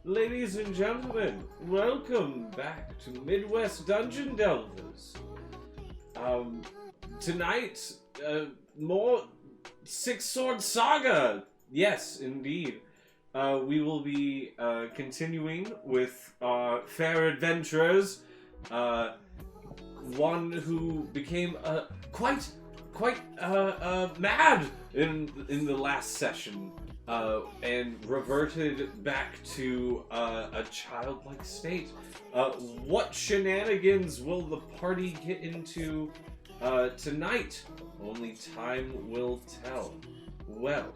Ladies and gentlemen, welcome back to Midwest Dungeon Delvers. Tonight, more Six Sword Saga. Yes, indeed. We will be continuing with our fair adventurers. One who became quite mad in the last session. And reverted back to a childlike state. What shenanigans will the party get into tonight? Only time will tell. Well,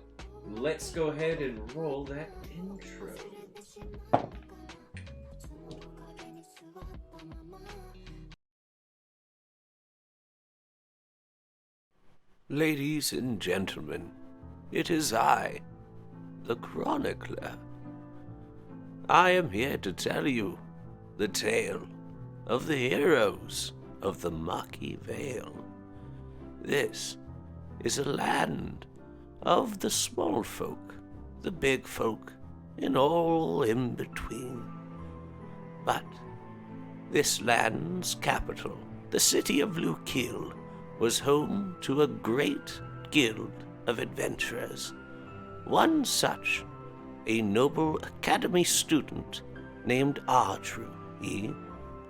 let's go ahead and roll that intro. Ladies and gentlemen, it is I, the Chronicler. I am here to tell you the tale of the heroes of the Maki Vale. This is a land of the small folk, the big folk, and all in between. But this land's capital, the city of Lukil, was home to a great guild of adventurers. One such, a noble academy student named Ardru, he,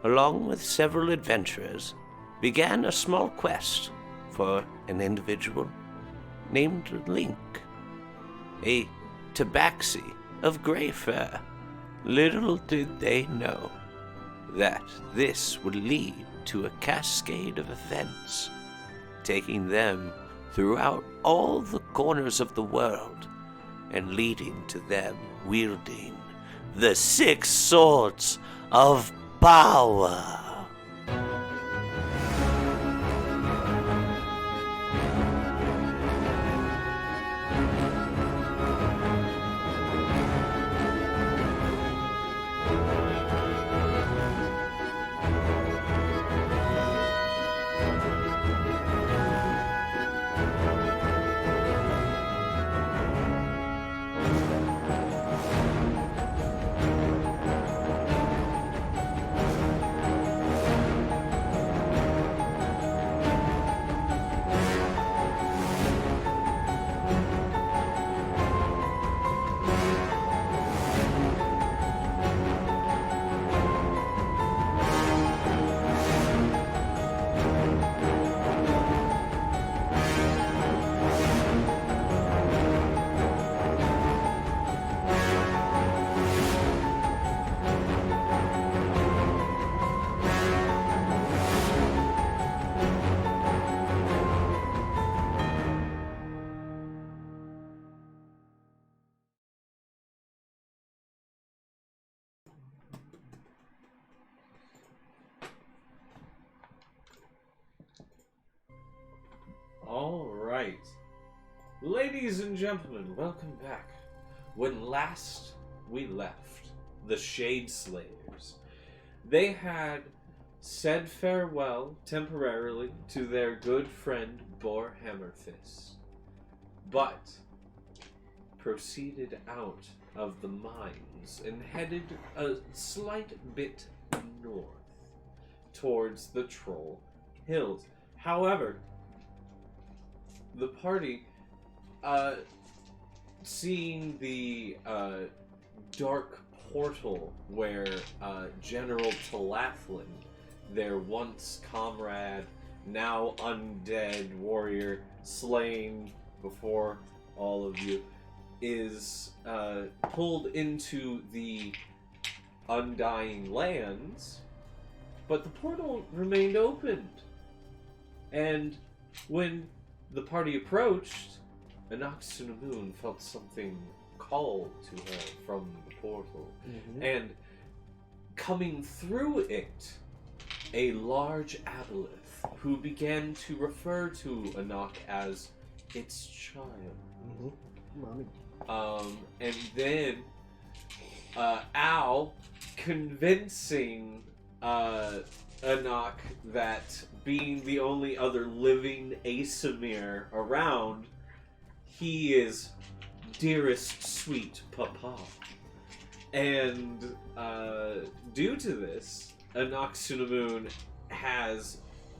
along with several adventurers, began a small quest for an individual named Link, a tabaxi of gray fur. Little did they know that this would lead to a cascade of events, taking them throughout all the corners of the world, and leading to them wielding the 6 swords of power. Alright. Ladies and gentlemen, welcome back. When last we left the Shade Slayers, they had said farewell temporarily to their good friend Bor Hammerfist, but proceeded out of the mines and headed a slight bit north towards the Troll Hills. However, the party, seeing the dark portal where General Talathlin, their once comrade, now undead warrior, slain before all of you, is pulled into the Undying Lands, but the portal remained opened. And when the party approached, Anaxunamun felt something call to her from the portal. Mm-hmm. And coming through it, a large aboleth who began to refer to Anak as its child. Mm-hmm. Mommy. And then Al convincing Anak that being the only other living Asimir around, he is dearest sweet papa. And due to this, Anoxunamoon has,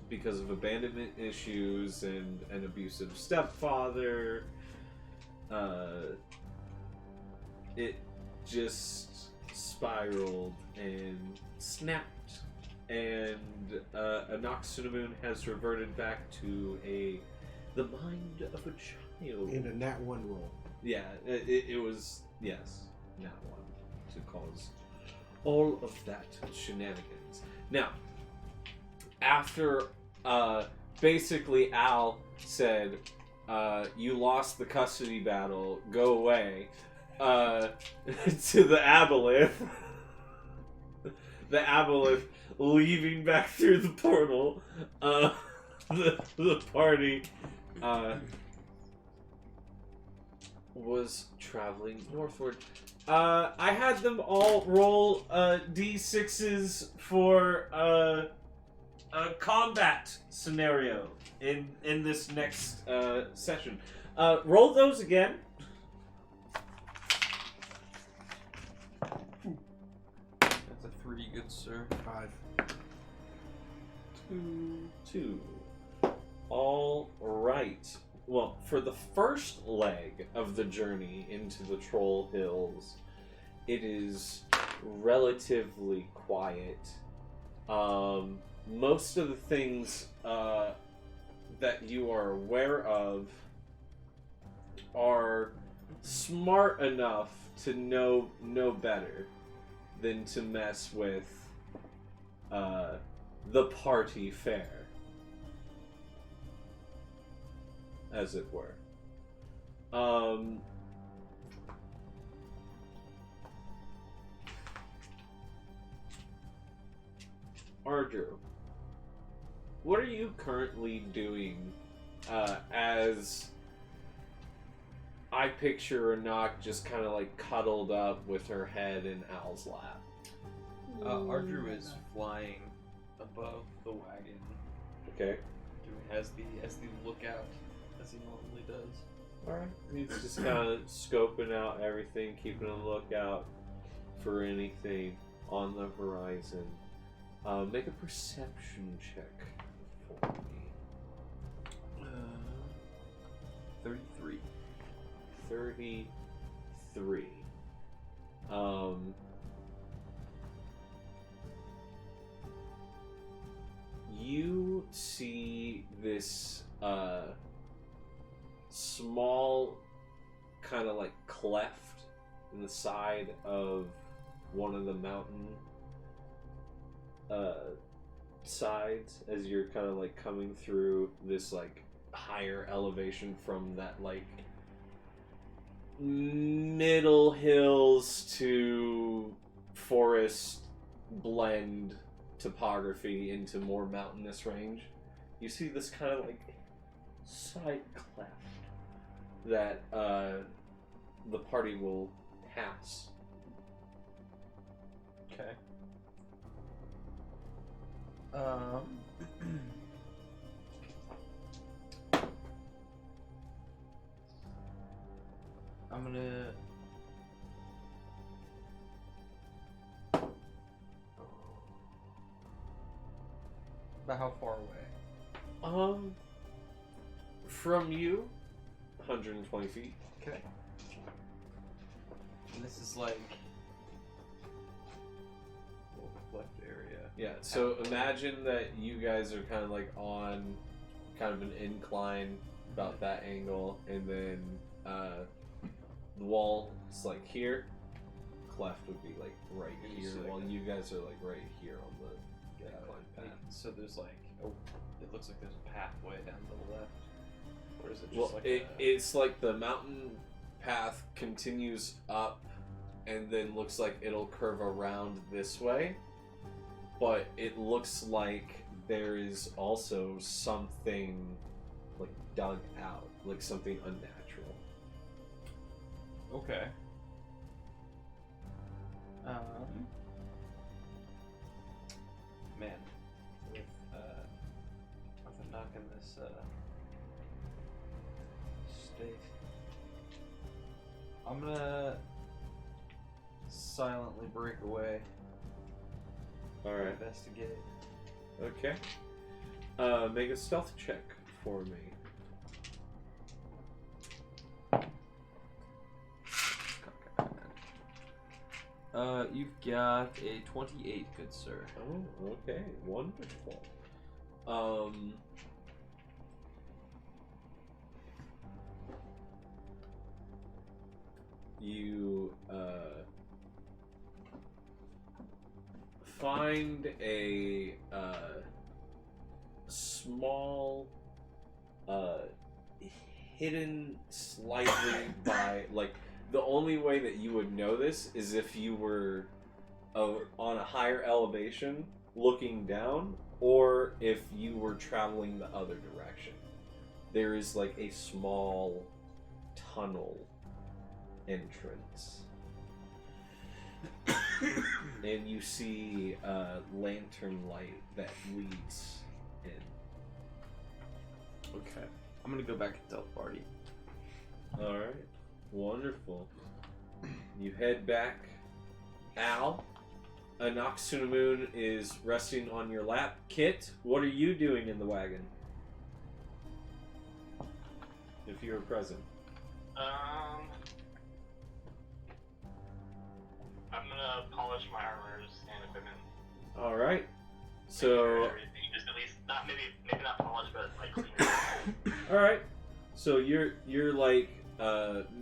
because of abandonment issues and an abusive stepfather, it just spiraled and snapped. And Anoxunamoon has reverted back to the mind of a child. In a nat 1 roll. Yeah, it was, yes, nat 1 to cause all of that shenanigans. Now, after basically Al said, you lost the custody battle, go away, to the Aboleth, the Aboleth leaving back through the portal, the party was traveling northward. I had them all roll d6s for a combat scenario in this next session. Roll those again. That's a 3, good sir. 5. 2. All right. Well, for the first leg of the journey into the Troll Hills, it is relatively quiet. Most of the things that you are aware of are smart enough to know better than to mess with the party fair, as it were. Ardru, what are you currently doing as I picture Anak just kind of like cuddled up with her head in Al's lap? Ardru is flying above the wagon. Okay. As the lookout, as he normally does. Alright. He's just kind of scoping out everything, keeping a lookout for anything on the horizon. Make a perception check for me. 33. 33. You see this small kind of like cleft in the side of one of the mountain sides as you're kind of like coming through this like higher elevation from that like middle hills to forest blend topography into more mountainous range. You see this kind of like side cleft that the party will pass. Okay. I'm gonna about how far away? From you, 120 feet. Okay. And this is like a little left area. Yeah, so imagine that you guys are kind of like on kind of an incline about that angle, and then the wall is like here. Cleft would be like right here, while you guys are like right here on the incline path. So there's like, it looks like there's a pathway down to the left. Or is it just Well, like it's like the mountain path continues up and then looks like it'll curve around this way, but it looks like there is also something like dug out, like something unnatural. Okay. Man, with a knock in this state, I'm gonna silently break away. All right. Investigate. Okay. Make a stealth check for me. You've got a 28, good sir. Oh, okay. Wonderful. You find a small hidden slightly by, like, the only way that you would know this is if you were on a higher elevation looking down, or if you were traveling the other direction. There is like a small tunnel entrance. And you see a lantern light that leads in. Okay. I'm gonna go back and tell the party. Alright. Wonderful. You head back. Al, Anoxunamoon is resting on your lap. Kit, what are you doing in the wagon? If you were present. I'm gonna polish my armors and equipment. All right. Make So, sure everything, just at least not maybe not polish, but like clean. all right. So you're like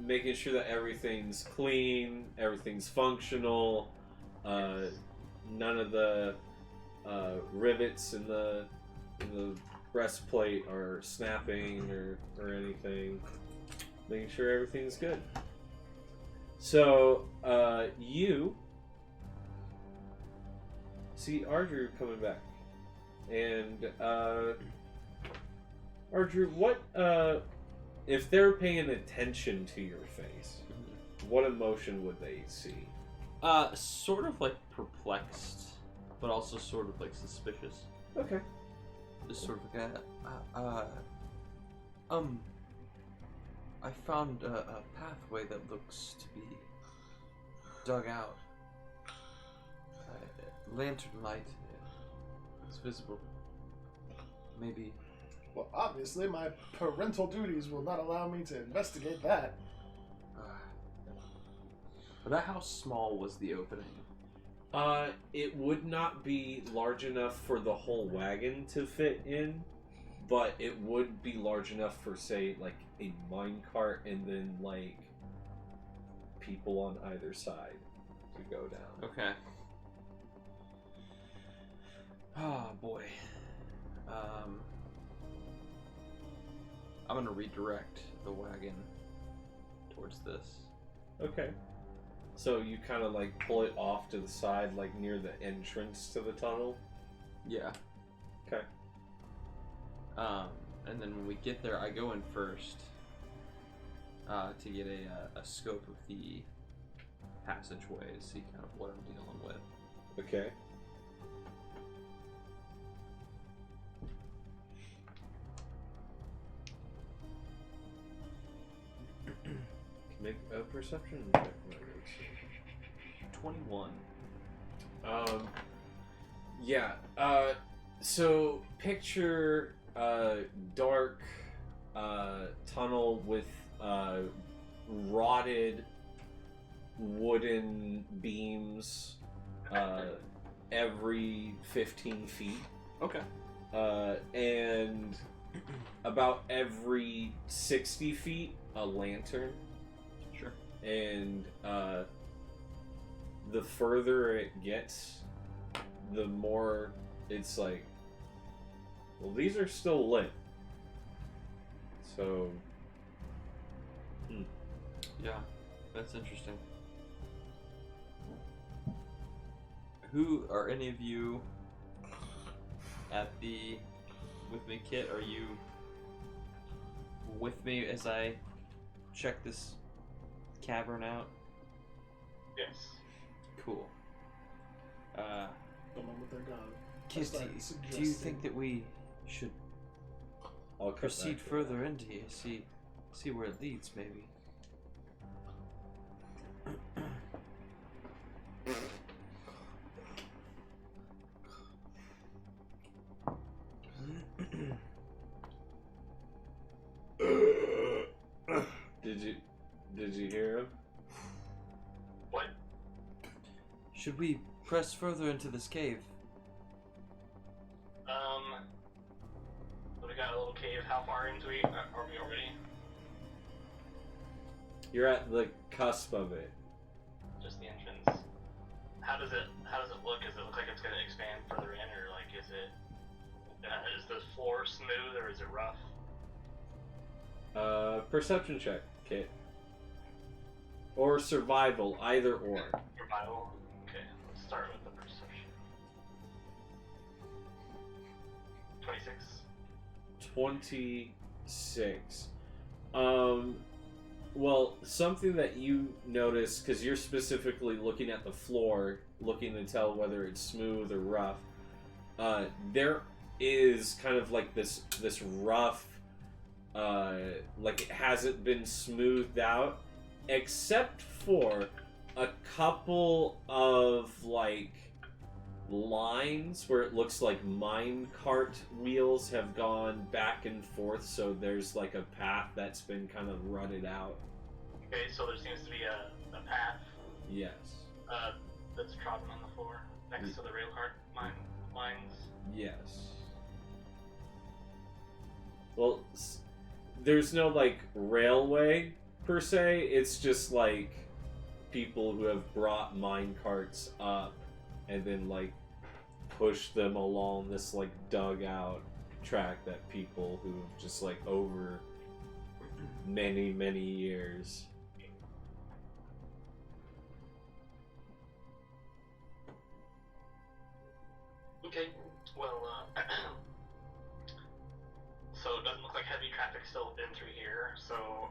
making sure that everything's clean, everything's functional. None of the rivets in the breastplate are snapping or anything. Making sure everything's good. So you see Ardru coming back, and Ardru, what if they're paying attention to your face? What emotion would they see? Sort of like perplexed, but also sort of like suspicious. Okay. Just sort of like I found a pathway that looks to be dug out. Lantern light is visible. Maybe. Well, obviously, my parental duties will not allow me to investigate that. About how small was the opening? It would not be large enough for the whole wagon to fit in, but it would be large enough for, say, like a minecart and then like people on either side to go down. Okay. Oh boy. I'm gonna redirect the wagon towards this. Okay. So you kind of like pull it off to the side, like near the entrance to the tunnel. Yeah. Okay. And then when we get there, I go in first to get a scope of the passageway to see kind of what I'm dealing with. Okay. Make a perception check. 21. Yeah. So picture dark tunnel with rotted wooden beams every 15 feet. Okay. And about every 60 feet, a lantern. Sure. And the further it gets, the more it's like, well, these are still lit. So, Yeah, that's interesting. Who are any of you with me, Kit? Are you with me as I check this cavern out? Yes. Cool. The moment they're gone. Kitty, started do you suggesting- think that we should I'll cut proceed back to further into here, see where it leads, maybe? Did you hear him? What? Should we press further into this cave? We got a little cave. How far into we are we already? You're at the cusp of it. Just the entrance. How does it look? Does it look like it's gonna expand further in, or like is the floor smooth or is it rough? Perception check, Kit. Or survival, either or. Survival. Okay, let's start with the perception. 26. 26. Well, something that you notice, because you're specifically looking at the floor, looking to tell whether it's smooth or rough, there is kind of like this rough, like it hasn't been smoothed out, except for a couple of like lines where it looks like mine cart wheels have gone back and forth, so there's like a path that's been kind of rutted out. Okay, so there seems to be a path Yes. that's trodden on the floor next to the rail cart lines. Yes. Well, there's no like railway per se, it's just like people who have brought mine carts up and then like push them along this like dug out track that people who have just like over many years. Okay, well, so it doesn't look like heavy traffic still in through here, so,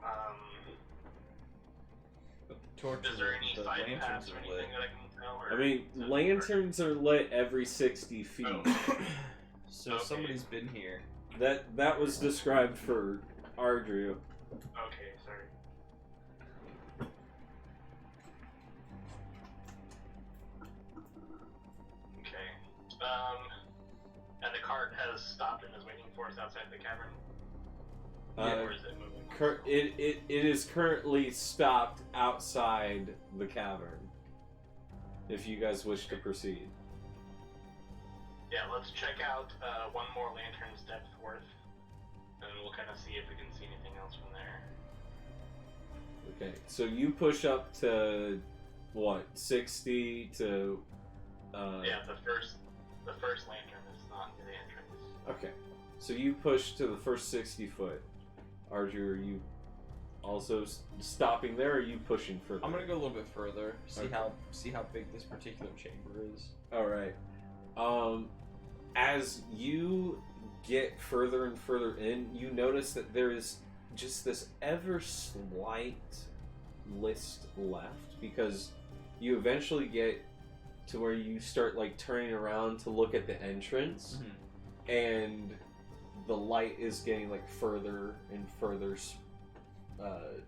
Torches, is there any the side lanterns paths or are anything lit. that I can tell? Or I mean, lanterns are lit every 60 feet. So Okay. somebody's been here. That was described for Ardrew. Okay, sorry. Okay, and the cart has stopped and is waiting for us outside the cavern? Or is it moving? It is currently stopped outside the cavern. If you guys wish to proceed. Yeah, let's check out one more lantern's depth worth, and we'll kind of see if we can see anything else from there. Okay, so you push up to what, 60 to Yeah, the first lantern is not near the entrance. Okay, so you push to the first 60 foot. Ardrew, are you also stopping there, or are you pushing further? I'm gonna go a little bit further, see Okay. how big this particular chamber is. All right. As you get further and further in, you notice that there is just this ever slight list left, because you eventually get to where you start like turning around to look at the entrance, and the light is getting like further and further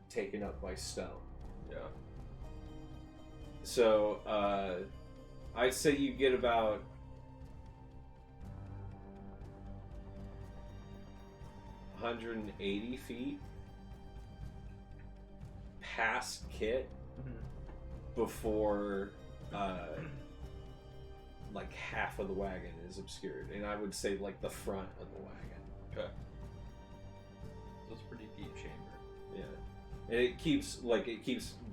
taken up by stone. Yeah. So I'd say you get about 180 feet past Kit before like half of the wagon is obscured, and I would say like the front of the wagon. Okay. So it's a pretty deep chamber. Yeah, and it keeps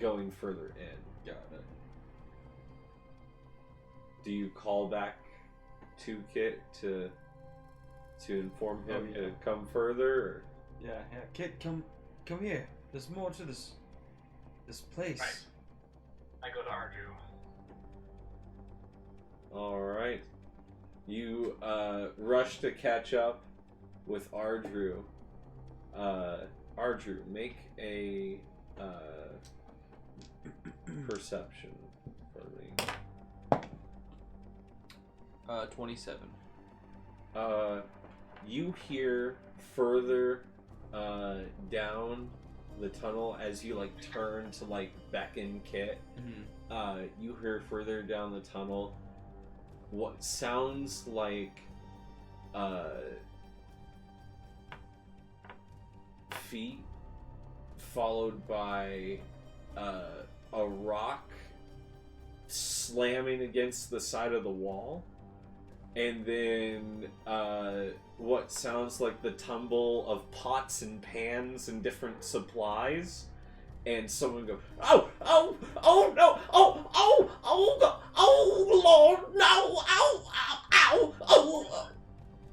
going further in. Got it. Do you call back to Kit to inform him Oh, yeah. to come further? Or? Yeah. Kid, come here. There's more to this place. Right. I go to Ardrew. All right, you rush to catch up with Ardrew. Ardrew, make a perception for me. 27. You hear further down the tunnel as you like turn to like beckon Kit. You hear further down the tunnel what sounds like feet followed by a rock slamming against the side of the wall, and then what sounds like the tumble of pots and pans and different supplies, and someone go, oh no, oh Lord, no, ow.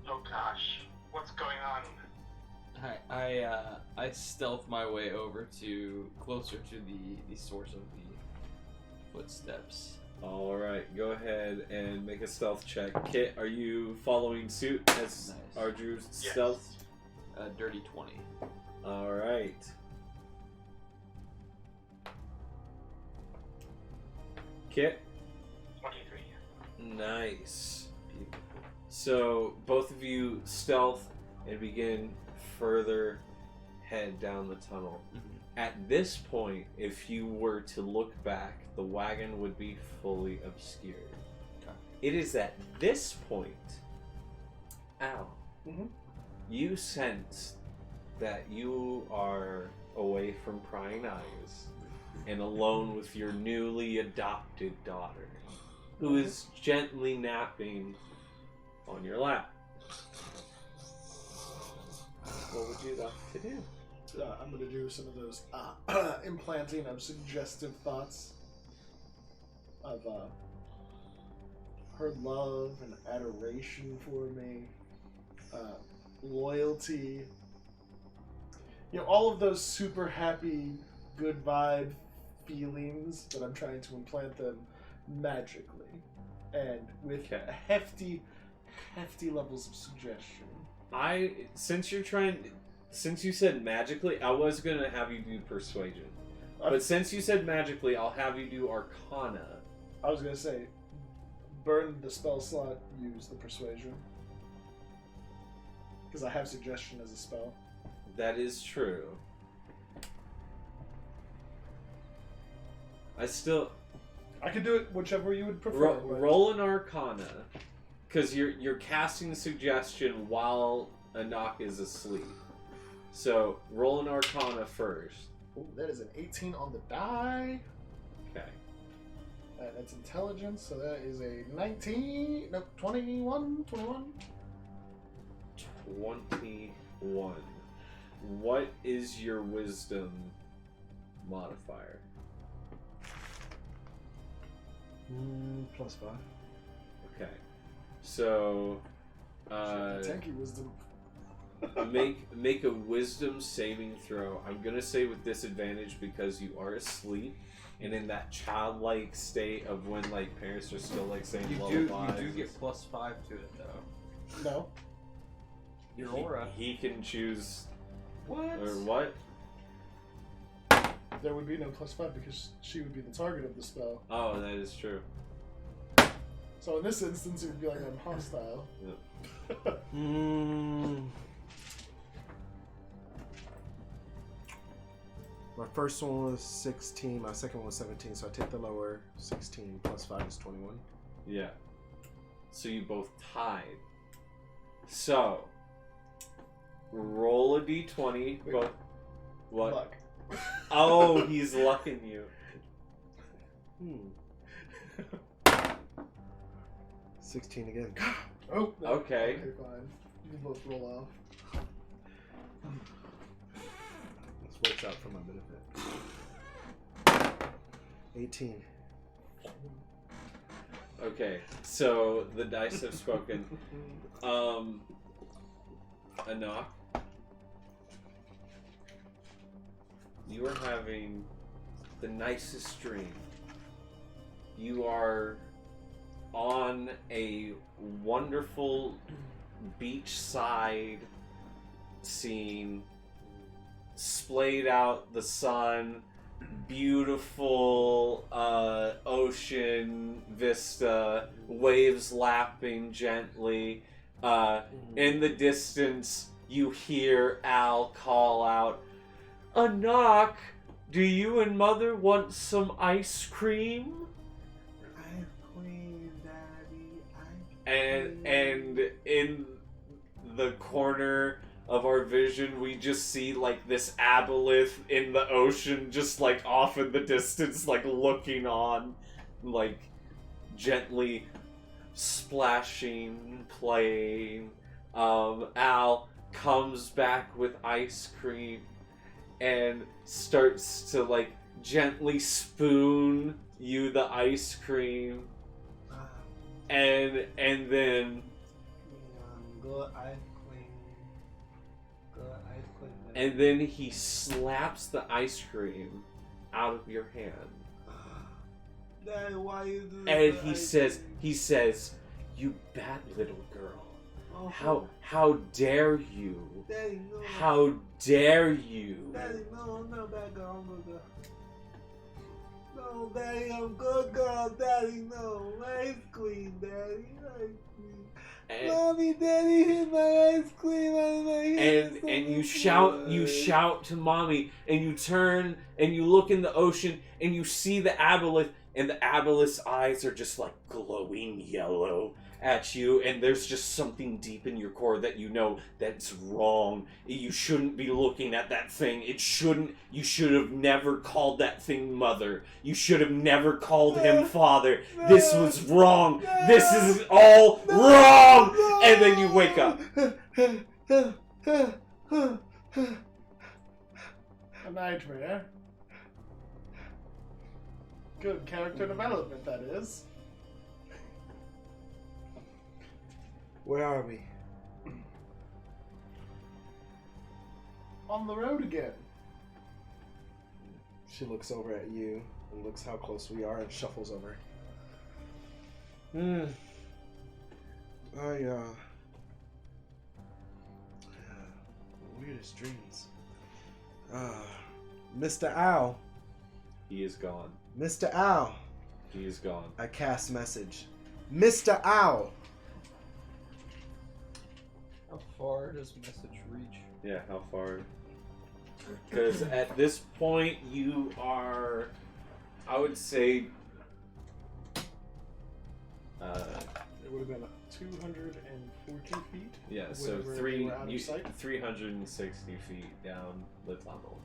Oh gosh, what's going on? I stealth my way over to closer to the source of the footsteps. All right, go ahead and make a stealth check. Kit, are you following suit as Nice. Ardru's Yes. stealth? Dirty 20. All right. Kit, 23. nice. So both of you stealth and begin further head down the tunnel. At this point, if you were to look back, the wagon would be fully obscured. Okay. It is at this point, Al, Mhm. you sense that you are away from prying eyes and alone with your newly adopted daughter, who is gently napping on your lap. What would you like to do? I'm going to do some of those implanting of suggestive thoughts of her love and adoration for me, loyalty. You know, all of those super happy, good vibe feelings that I'm trying to implant them magically and with Okay. hefty levels of suggestion. Since you said magically, I was gonna have you do persuasion, but since you said magically, I'll have you do Arcana. I was gonna say, burn the spell slot, use the persuasion. Because I have suggestion as a spell. That is true. I could do it whichever you would prefer. but- roll an Arcana, because you're casting suggestion while Anak is asleep. So roll an Arcana first. Ooh, that is an 18 on the die. Okay. That's intelligence, so that is a 19. No, 21. 21. What is your wisdom modifier? +5. Okay. So Tanky wisdom. make a wisdom saving throw. I'm gonna say with disadvantage because you are asleep and in that childlike state of when like parents are still like saying You lullabies. do get +5 to it though. No. Your aura. He can choose What? or what? There would be no +5 because she would be the target of the spell. Oh, that is true. So in this instance, it would be like I'm hostile. My first one was 16, my second one was 17, so I take the lower. 16 plus 5 is 21. Yeah. So you both tied. So roll a d20. Wait. Both. What? Luck. Oh, he's lucking you. 16 again. Oh, no. Okay. Okay, fine. You can both roll off. This works out for my benefit. 18. Okay, so the dice have spoken. Anak, you are having the nicest dream. You are on a wonderful beachside scene, splayed out the sun, beautiful ocean vista, waves lapping gently. In the distance, you hear Al call out, "Anak, do you and Mother want some ice cream?" Ice cream, Daddy. And in the corner of our vision, we just see like this aboleth in the ocean, just like off in the distance, like looking on, like gently splashing, playing. Al comes back with ice cream and starts to like gently spoon you the ice cream, and then Good ice cream. Good ice cream. and then he slaps the ice cream out of your hand, Daddy, why you do and that? he says, "You bad little girl. Oh, How dare you? Daddy, no. How dare you?" Daddy, no, I'm not bad girl. I'm good girl. No, Daddy, I'm good girl. Daddy, no. Ice cream, Daddy. Ice cream. And, Mommy, Daddy hit my ice cream out of my hand. and you shout to mommy, and you turn and you look in the ocean and you see the aboleth, and the aboleth's eyes are just like glowing yellow at you, and there's just something deep in your core that you know that's wrong. You shouldn't be looking at that thing. You should have never called that thing mother. You should have never called him father. This was wrong. This is all wrong. And then you wake up. A nightmare. Good character development, that is. Where are we? On the road again. She looks over at you and looks how close we are and shuffles over. Weirdest dreams. Mr. Owl. He is gone. Mr. Owl. He is gone. I cast message. Mr. Owl. How far does message reach? Yeah, how far? Because at this point, you are, I would say, It would have been 240 feet. yeah, so whenever we were out of sight. 360 feet down the tunnel.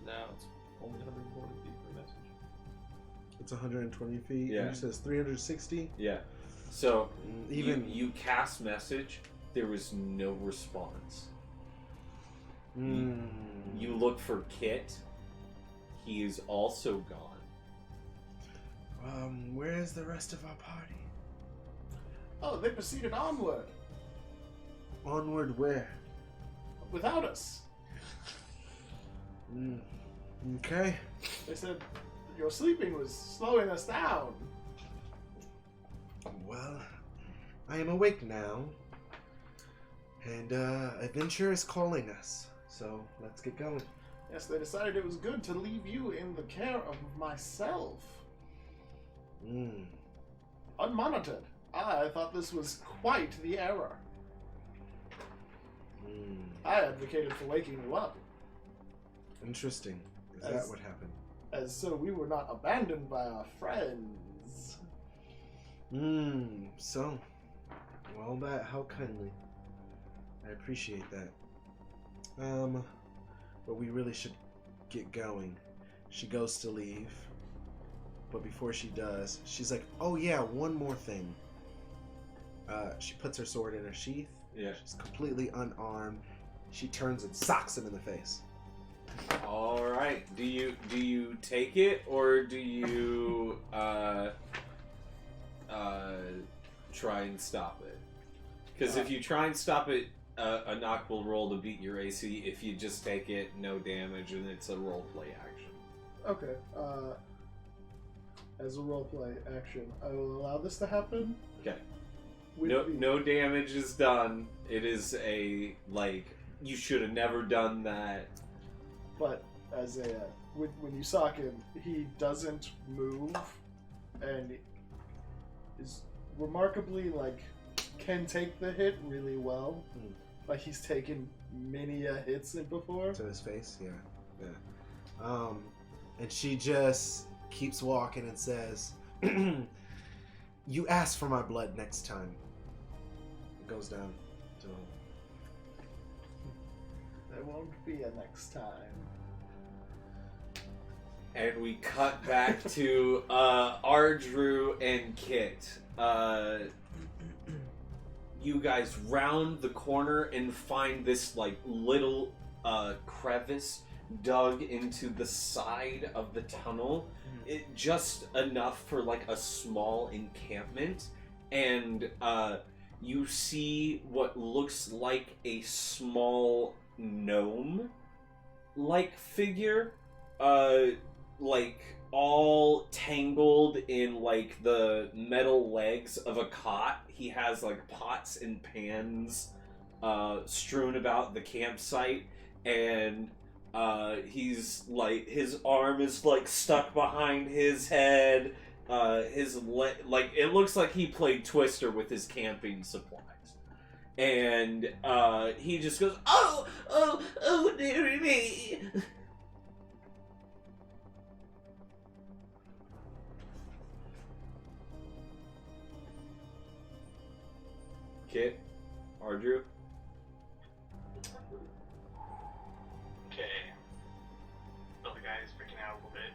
Now it's only 140 feet per message. It's 120 feet. Yeah. And you says 360. Yeah. So Even you cast message. There was no response. You look for Kit. He is also gone. Where is the rest of our party? Oh, they proceeded onward. Onward where? Without us. Okay. They said your sleeping was slowing us down. Well, I am awake now. And adventure is calling us. So let's get going. Yes, they decided it was good to leave you in the care of myself. Unmonitored. I thought this was quite the error. I advocated for waking you up, Interesting. Is As- that what happened? as so we were not abandoned by our friends. So. Well, how kindly. I appreciate that. But we really should get going. She goes to leave. But before she does, she's like, oh yeah, one more thing. She puts her sword in her sheath. Yeah. She's completely unarmed. She turns and socks him in the face. All right. Do you take it, or do you try and stop it? Because if you try and stop it, a knock will roll to beat your AC. If you just take it, no damage, and it's a role play action. Okay. As a roleplay action, I will allow this to happen. Okay. with the- No damage is done. It is a you should have never done that. But as a when you sock him, he doesn't move, and is remarkably can take the hit really well. Like he's taken many hits before. To his face, yeah. And she just keeps walking and says, "You ask for my blood next time." It goes down to There won't be a next time. And we cut back to Ardrew and Kit. You guys round the corner and find this like little crevice dug into the side of the tunnel. It just enough for like a small encampment, and you see what looks like a small gnome-like figure, like all tangled in like the metal legs of a cot. He has like pots and pans strewn about the campsite, and he's like, his arm is like stuck behind his head. Like it looks like he played Twister with his camping supplies, and he just goes, "Oh, dearie me." Kit, Ardrew. Okay. The other guy is freaking out a little bit.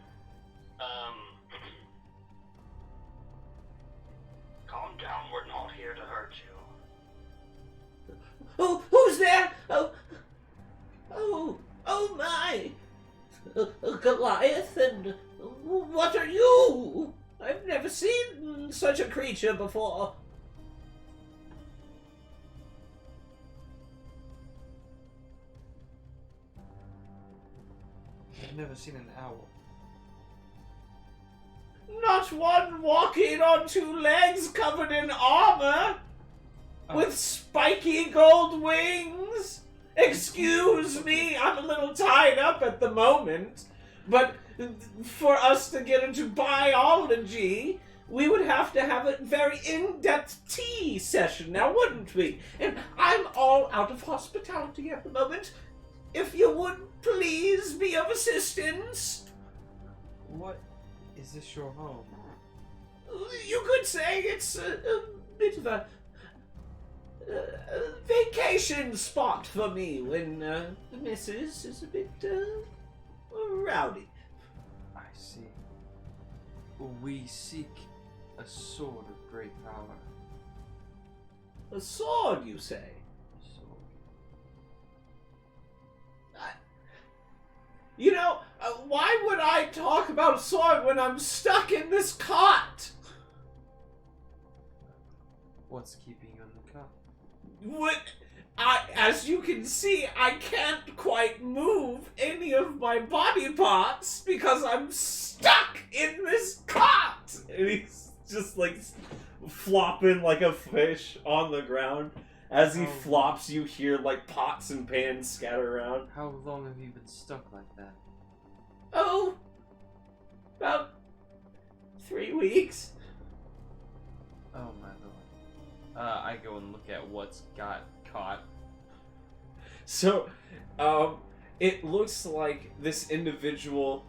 Calm down, we're not here to hurt you. Oh, who's there? Oh my! Goliath, and what are you? I've never seen such a creature before. I've never seen an owl. Not one walking on two legs covered in armor, with spiky gold wings. Excuse me, I'm a little tied up at the moment, but for us to get into biology, we would have to have a very in-depth tea session now, wouldn't we? And I'm all out of hospitality at the moment. If you would please be of assistance. What? Is this your home? You could say it's a bit of a vacation spot for me when the missus is a bit rowdy. I see. We seek a sword of great power. A sword, you say? Sword. You know, why would I talk about a sword when I'm stuck in this cot? What's keeping you in the cot? As you can see, I can't quite move any of my body parts because I'm stuck in this cot. And he's just like flopping like a fish on the ground. As he flops, you hear like pots and pans scatter around. How long have you been stuck like that? Oh, about 3 weeks. Oh my lord. I go and look at what's got caught. So, it looks like this individual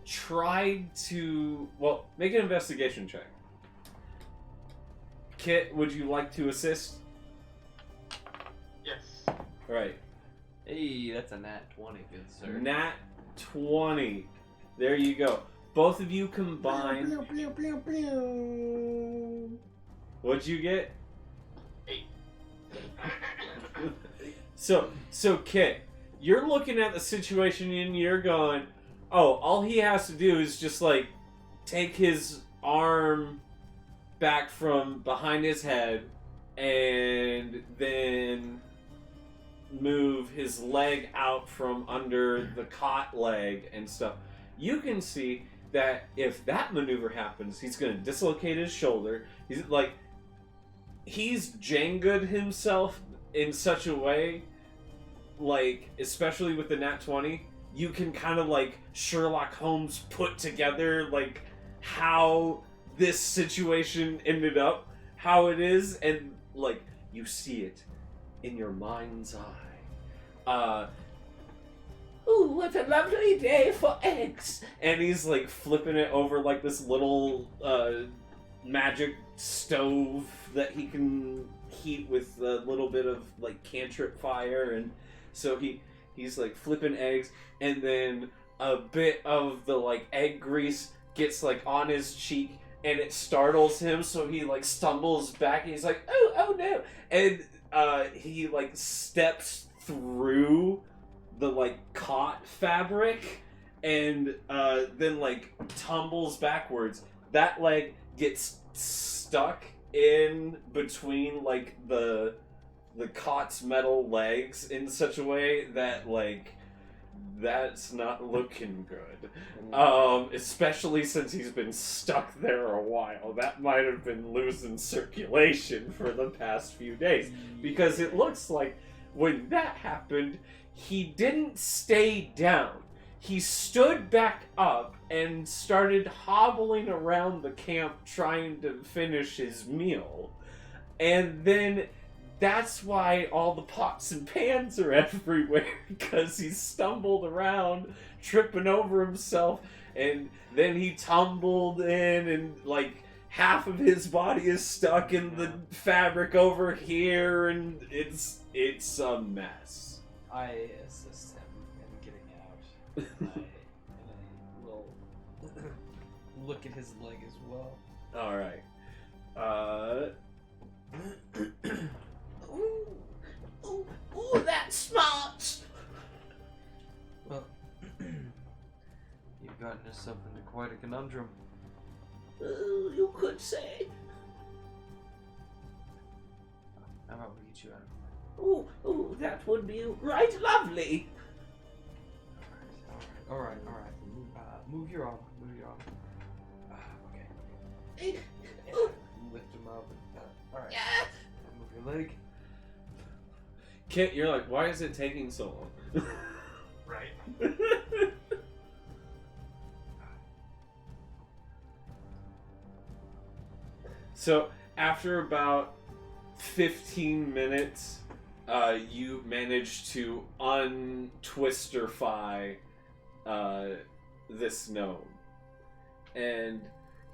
tried to, well, make an investigation check. Kit, would you like to assist? Yes. Right. Hey, that's a nat 20, good sir. Nat 20. There you go. Both of you combined. What'd you get? 8. So Kit, you're looking at the situation and you're going, oh, all he has to do is just like take his arm back from behind his head and then move his leg out from under the cot leg and stuff. You can see that if that maneuver happens, he's going to dislocate his shoulder. He's Jenga'd himself in such a way, like, especially with the nat 20, you can kind of like Sherlock Holmes put together like how this situation ended up, how it is, and like you see it in your mind's eye. Ooh, what a lovely day for eggs. And he's like flipping it over like this little magic stove that he can heat with a little bit of like cantrip fire, and so he's like flipping eggs, and then a bit of the like egg grease gets like on his cheek, and it startles him, so he like stumbles back, and he's like, oh no, and he like steps through the like cot fabric, and then like tumbles backwards. That leg gets stuck in between like the cot's metal legs in such a way that like that's not looking good. Especially since he's been stuck there a while. That might have been losing circulation for the past few days. Because it looks like when that happened, he didn't stay down. He stood back up and started hobbling around the camp trying to finish his meal. And then that's why all the pots and pans are everywhere, because he stumbled around, tripping over himself, and then he tumbled in, and like half of his body is stuck in the fabric over here, and it's a mess. I assist him in getting out. And I will look at his leg as well. All right. Ooh, that's smart! Well, you've gotten yourself into quite a conundrum. You could say. How about we get you out of here? Ooh, that would be right lovely. Alright. Move your arm. Okay. Lift him up. Alright. Move your leg. Kit, you're like, why is it taking so long? Right. So, after about 15 minutes, you manage to untwisterfy this gnome. And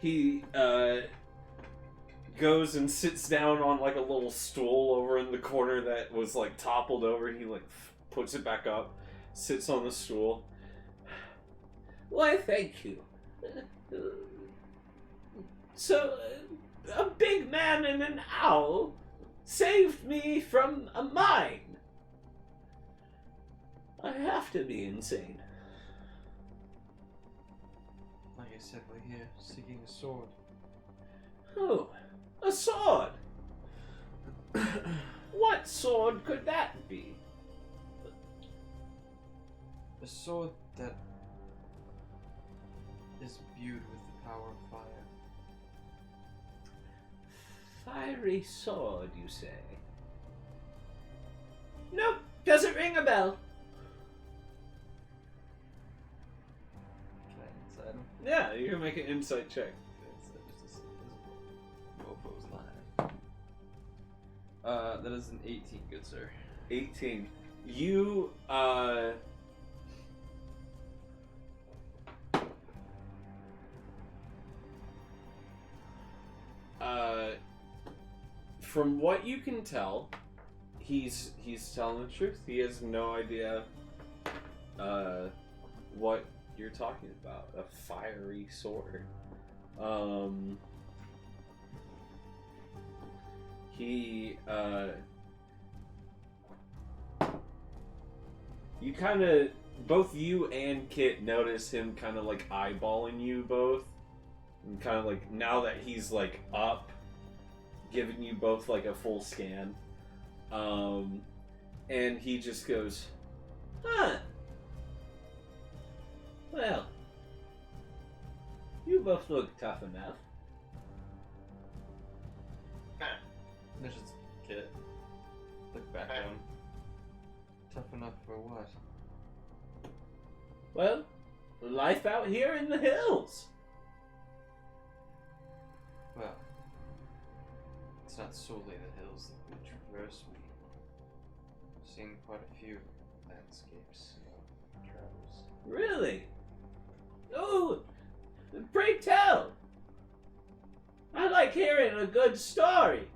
he goes and sits down on like a little stool over in the corner that was like toppled over. He like puts it back up, sits on the stool. Why, thank you. So, a big man and an owl saved me from a mine. I have to be insane. Like I said, we're here seeking a sword. Oh, a sword. What sword could that be? A sword that is imbued with the power of fire. Fiery sword, you say? Nope, doesn't ring a bell. Can I inside him? Yeah, you can make an insight check. It's mofo's line. That is an 18, good sir. 18. You, from what you can tell, he's telling the truth. He has no idea what you're talking about. A fiery sword. He you kind of, both you and Kit notice him kind of like eyeballing you both, and kind of like, now that he's like up, giving you both like a full scan, and he just goes, Huh. Well, you both look tough enough. There's just Kit. Look back at him. Tough enough for what? Well, life out here in the hills. Well, it's not solely the hills that we traverse. We've seen quite a few landscapes in our travels. Really? Oh, pray tell. I like hearing a good story.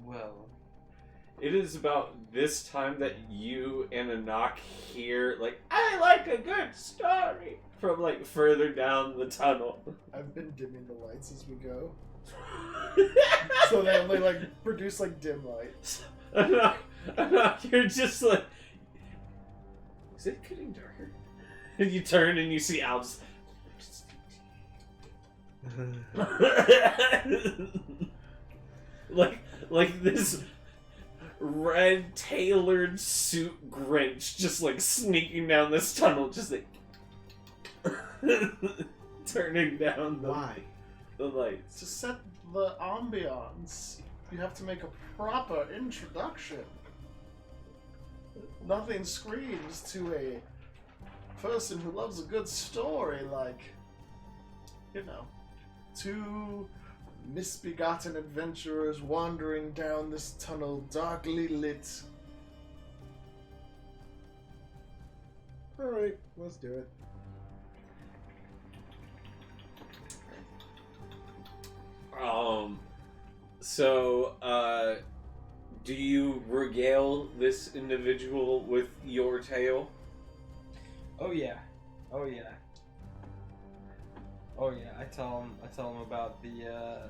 Well, it is about this time that you and Anak hear, like, I like a good story, from, like, further down the tunnel. I've been dimming the lights as we go. So they only, like, produce, like, dim lights. Anak, you're just like, is it getting darker? And you turn and you see Al's. like this red tailored suit Grinch just like sneaking down this tunnel, just like turning down the lights. To set the ambiance, you have to make a proper introduction. Nothing screams to a person who loves a good story like, you know, two misbegotten adventurers wandering down this tunnel darkly lit. Alright, let's do it. So, do you regale this individual with your tale? Oh yeah. Oh yeah. Oh yeah. I tell him about the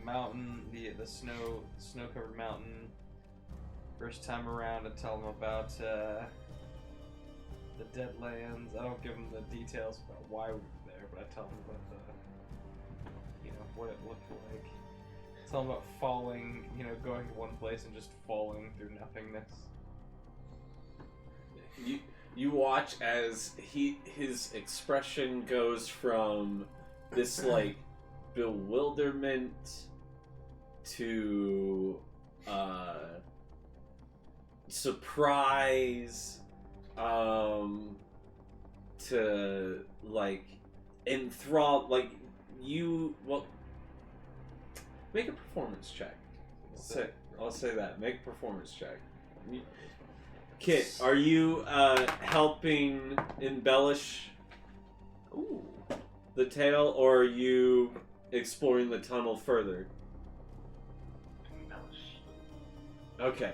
mountain, the snow-covered mountain. First time around, I tell him about the Deadlands. I don't give him the details about why we were there, but I tell him about what it looked like. Tell him about falling, going to one place and just falling through nothingness. You watch as his expression goes from this like bewilderment to surprise to like enthralled, like make a performance check. I'll say that. Make a performance check. Kit, are you helping embellish the tale, or are you exploring the tunnel further? Embellish. Okay.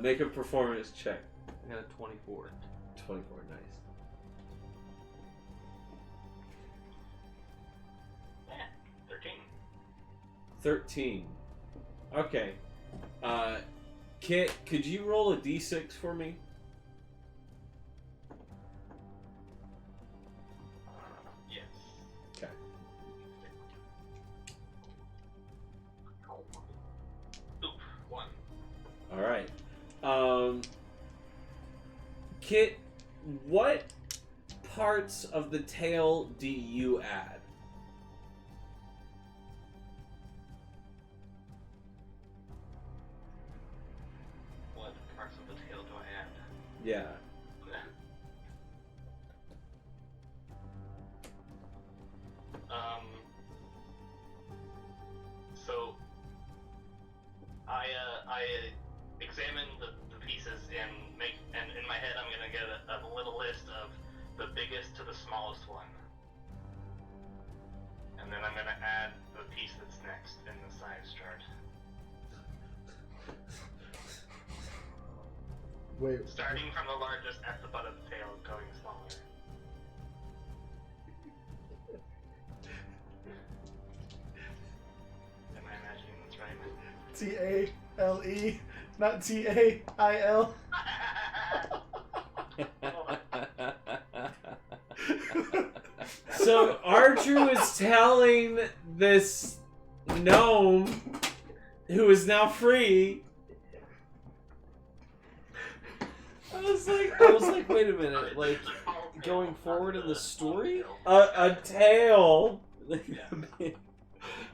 Make a performance check. I got a 24. 24, nice. Yeah, 13. 13. Okay. Kit, could you roll a d6 for me? Yes. Okay. Oop, 1. Alright. Kit, what parts of the tale do you add? What parts of the tale do I add? Yeah. So I examine the pieces and in my head I'm gonna get a little list of the biggest to the smallest one, and then I'm gonna add the piece that's next in the science chart. Wait. Starting from the largest at the butt of the tail, going smaller. Am I imagining this right? T-A-L-E, not T-A-I-L. So Ardrew is telling this gnome, who is now free. I was like, wait a minute, like, going forward in the story? A tale.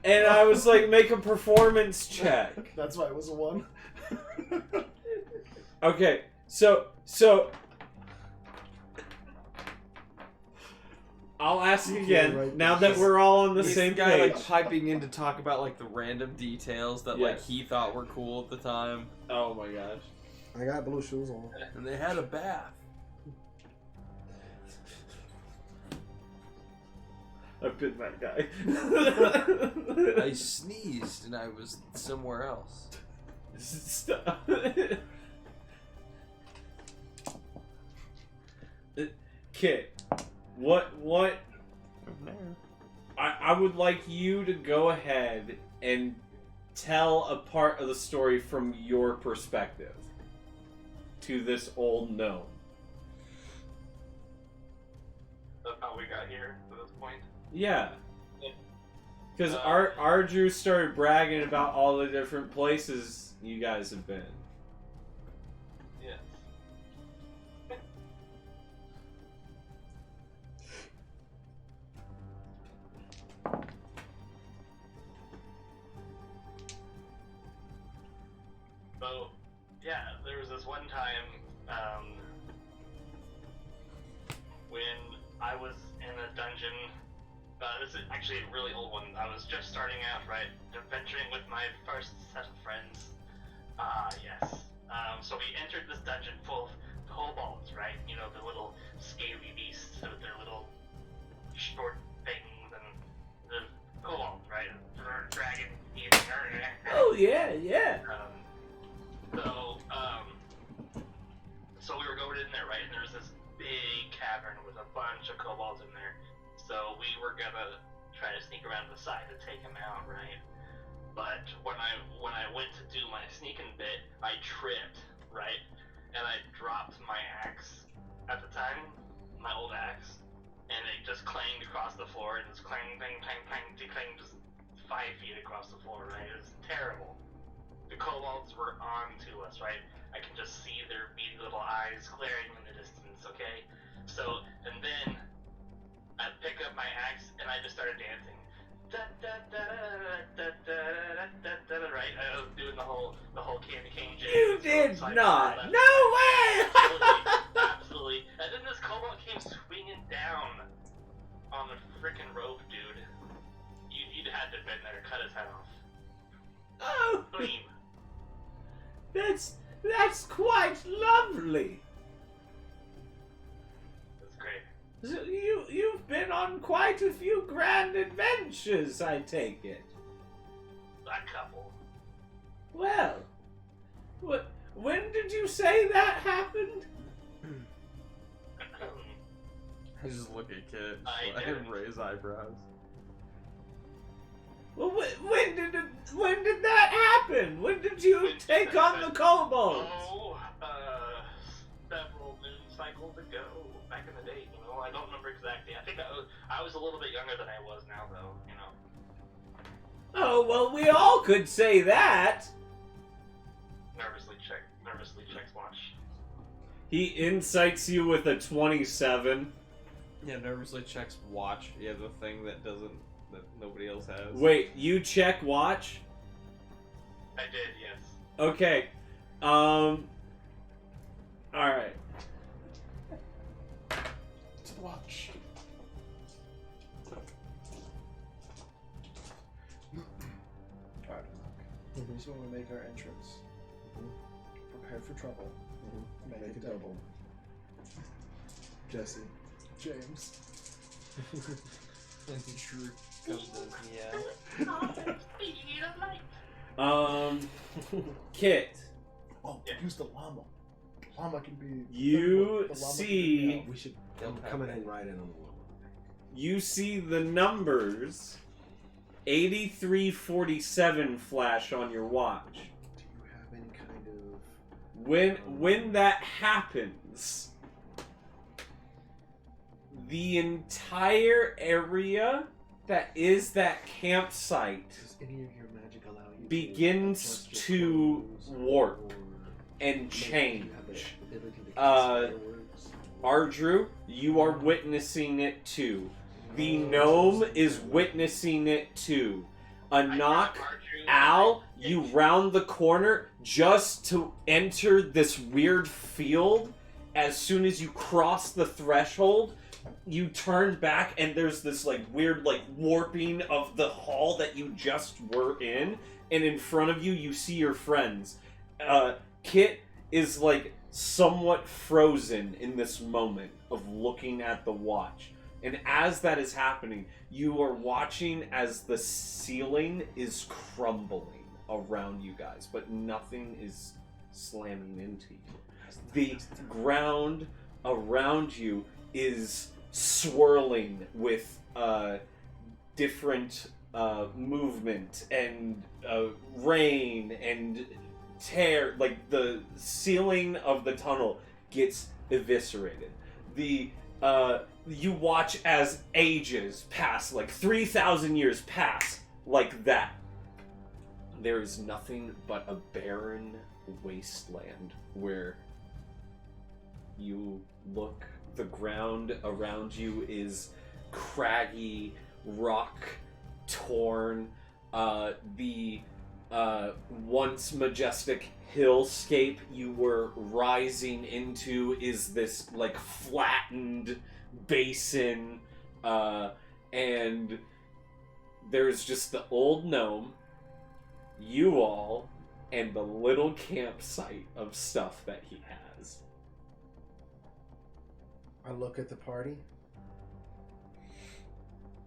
And I was like, make a performance check. That's why it was a 1. Okay, so I'll ask again, right. now that we're all on the He's same the guy, page. like, piping in to talk about, like, the random details that, like, Yes. he thought were cool at the time. Oh my gosh. I got blue shoes on. And they had a bath. I've been that guy. I sneezed and I was somewhere else. Stop. Kit, what? From there. I would like you to go ahead and tell a part of the story from your perspective to this old gnome. That's how we got here to this point. Yeah. Yeah. Because Ardrew started bragging about all the different places you guys have been. Yes. So, yeah, there was this one time when I was in a dungeon. This is actually a really old one. I was just starting out, right? Adventuring with my first set of friends. Yes. So we entered this dungeon full of kobolds, right? You know, the little scaly beasts with their little short things, and the kobolds, right? Dragon eating. Oh, yeah. So we were going in there, right? And there was this big cavern with a bunch of kobolds in there. So we were gonna try to sneak around the side to take them out, right? But when I went to do my sneaking bit, I tripped, right? And I dropped my axe at the time, my old axe, and it just clanged across the floor, and just clang, clang, clang, clang, clang, just 5 feet across the floor, right? It was terrible. The kobolds were on to us, right? I can just see their beady little eyes glaring in the distance, okay? So, and then I pick up my axe and I just started dancing. Right? I was doing the whole Candy Cane jig. You did not. No way! Absolutely. And then this kobold came swinging down on the frickin' rope, dude. You'd had to have been there to cut his head off. Oh, Clean. that's quite lovely. That's great. So you've been on quite a few grand adventures, I take it. A couple. Well, when did you say that happened? I just look at Kit I raise eyebrows. Well, when did that happen? When did you take on the kobolds? Oh, several moon cycles ago, back in the day, you know, I don't remember exactly. I think I was a little bit younger than I was now, though, you know. Oh, well, we all could say that. Nervously checks watch. He incites you with a 27. Yeah, nervously checks watch. Yeah, the thing that nobody else has. Wait, you check watch? I did, yes. Okay. Alright. To watch. Alright. So when we make our entrance, prepare for trouble. Make it double. Jesse. James. True. Yeah. Kit, Oh, Yeah. use the llama. Llama can be. You the llama can see- be We should Don't come in have and it. ride in on the wall. you see the numbers 8347 flash on your watch. Do you have any kind of... When that happens, the entire area that is that campsite Does any of your magic allow you begins to adjust to your clothes warp or and make- change. you have the ability to Uh, cast fireworks? Ardrew, you are witnessing it too. The gnome is witnessing it too. A knock. Al, you round the corner just to enter this weird field. As soon as you cross the threshold, you turn back and there's this like weird like warping of the hall that you just were in, and in front of you you see your friends. Kit is like somewhat frozen in this moment of looking at the watch. And as that is happening, you are watching as the ceiling is crumbling around you guys, but nothing is slamming into you. The ground around you is swirling with different movement and rain and tear. Like the ceiling of the tunnel gets eviscerated. You watch as ages pass, like 3,000 years pass, like that. There is nothing but a barren wasteland where you look. The ground around you is craggy, rock torn. The once majestic hillscape you were rising into is this like flattened basin, and there's just the old gnome, you all, and the little campsite of stuff that he has. I look at the party.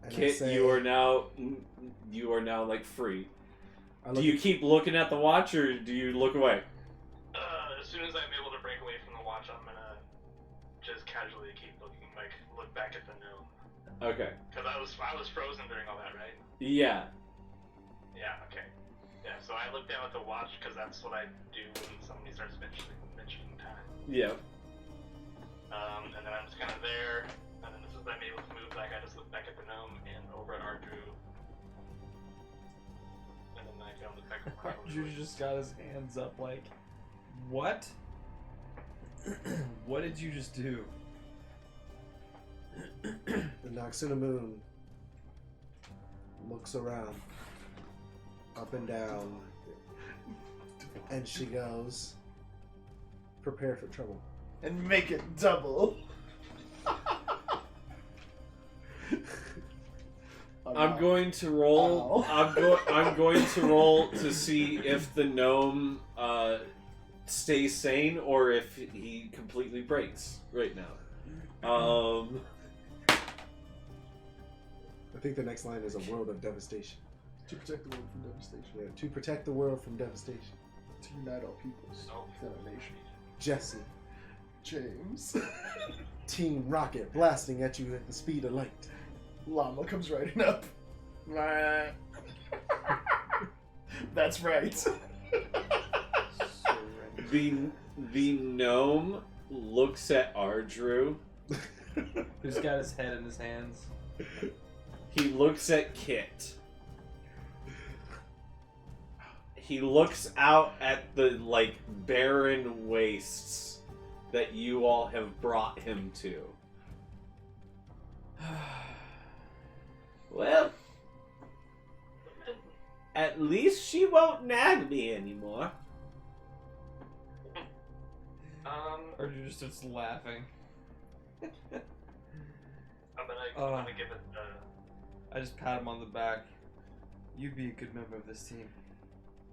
And Kit, I say, you are now like free. I Do look you keep looking at the watch, or do you look away? As soon as I'm able to break away from the watch, I'm gonna just casually keep looking, like look back at the gnome. Okay. Cause I was frozen during all that, right? Yeah. Yeah. Okay. Yeah. So I look down at the watch because that's what I do when somebody starts mentioning time. Yeah. And then I'm just kind of there, and then as soon as I'm able to move back, I just look back at the gnome and over at Ardrew. And then I go on the second one. Ardrew just got his hands up like, what? What did you just do? the Noxuna Moon looks around, up and down, and she goes, "Prepare for trouble." And make it double. I'm going to roll. I'm going to roll to see if the gnome stays sane or if he completely breaks right now. I think the next line is a world of devastation. To protect the world from devastation. Yeah, to protect the world from devastation. To unite all peoples. Oh. Within a nation. Jesse, James. Team Rocket blasting at you at the speed of light. Llama comes riding up. That's right. The gnome looks at Ardrew. Who's got his head in his hands? He looks at Kit. He looks out at the like barren wastes that you all have brought him to. Well, at least she won't nag me anymore. Ardrew just starts laughing. I'm gonna give it. I just pat him on the back. You be a good member of this team.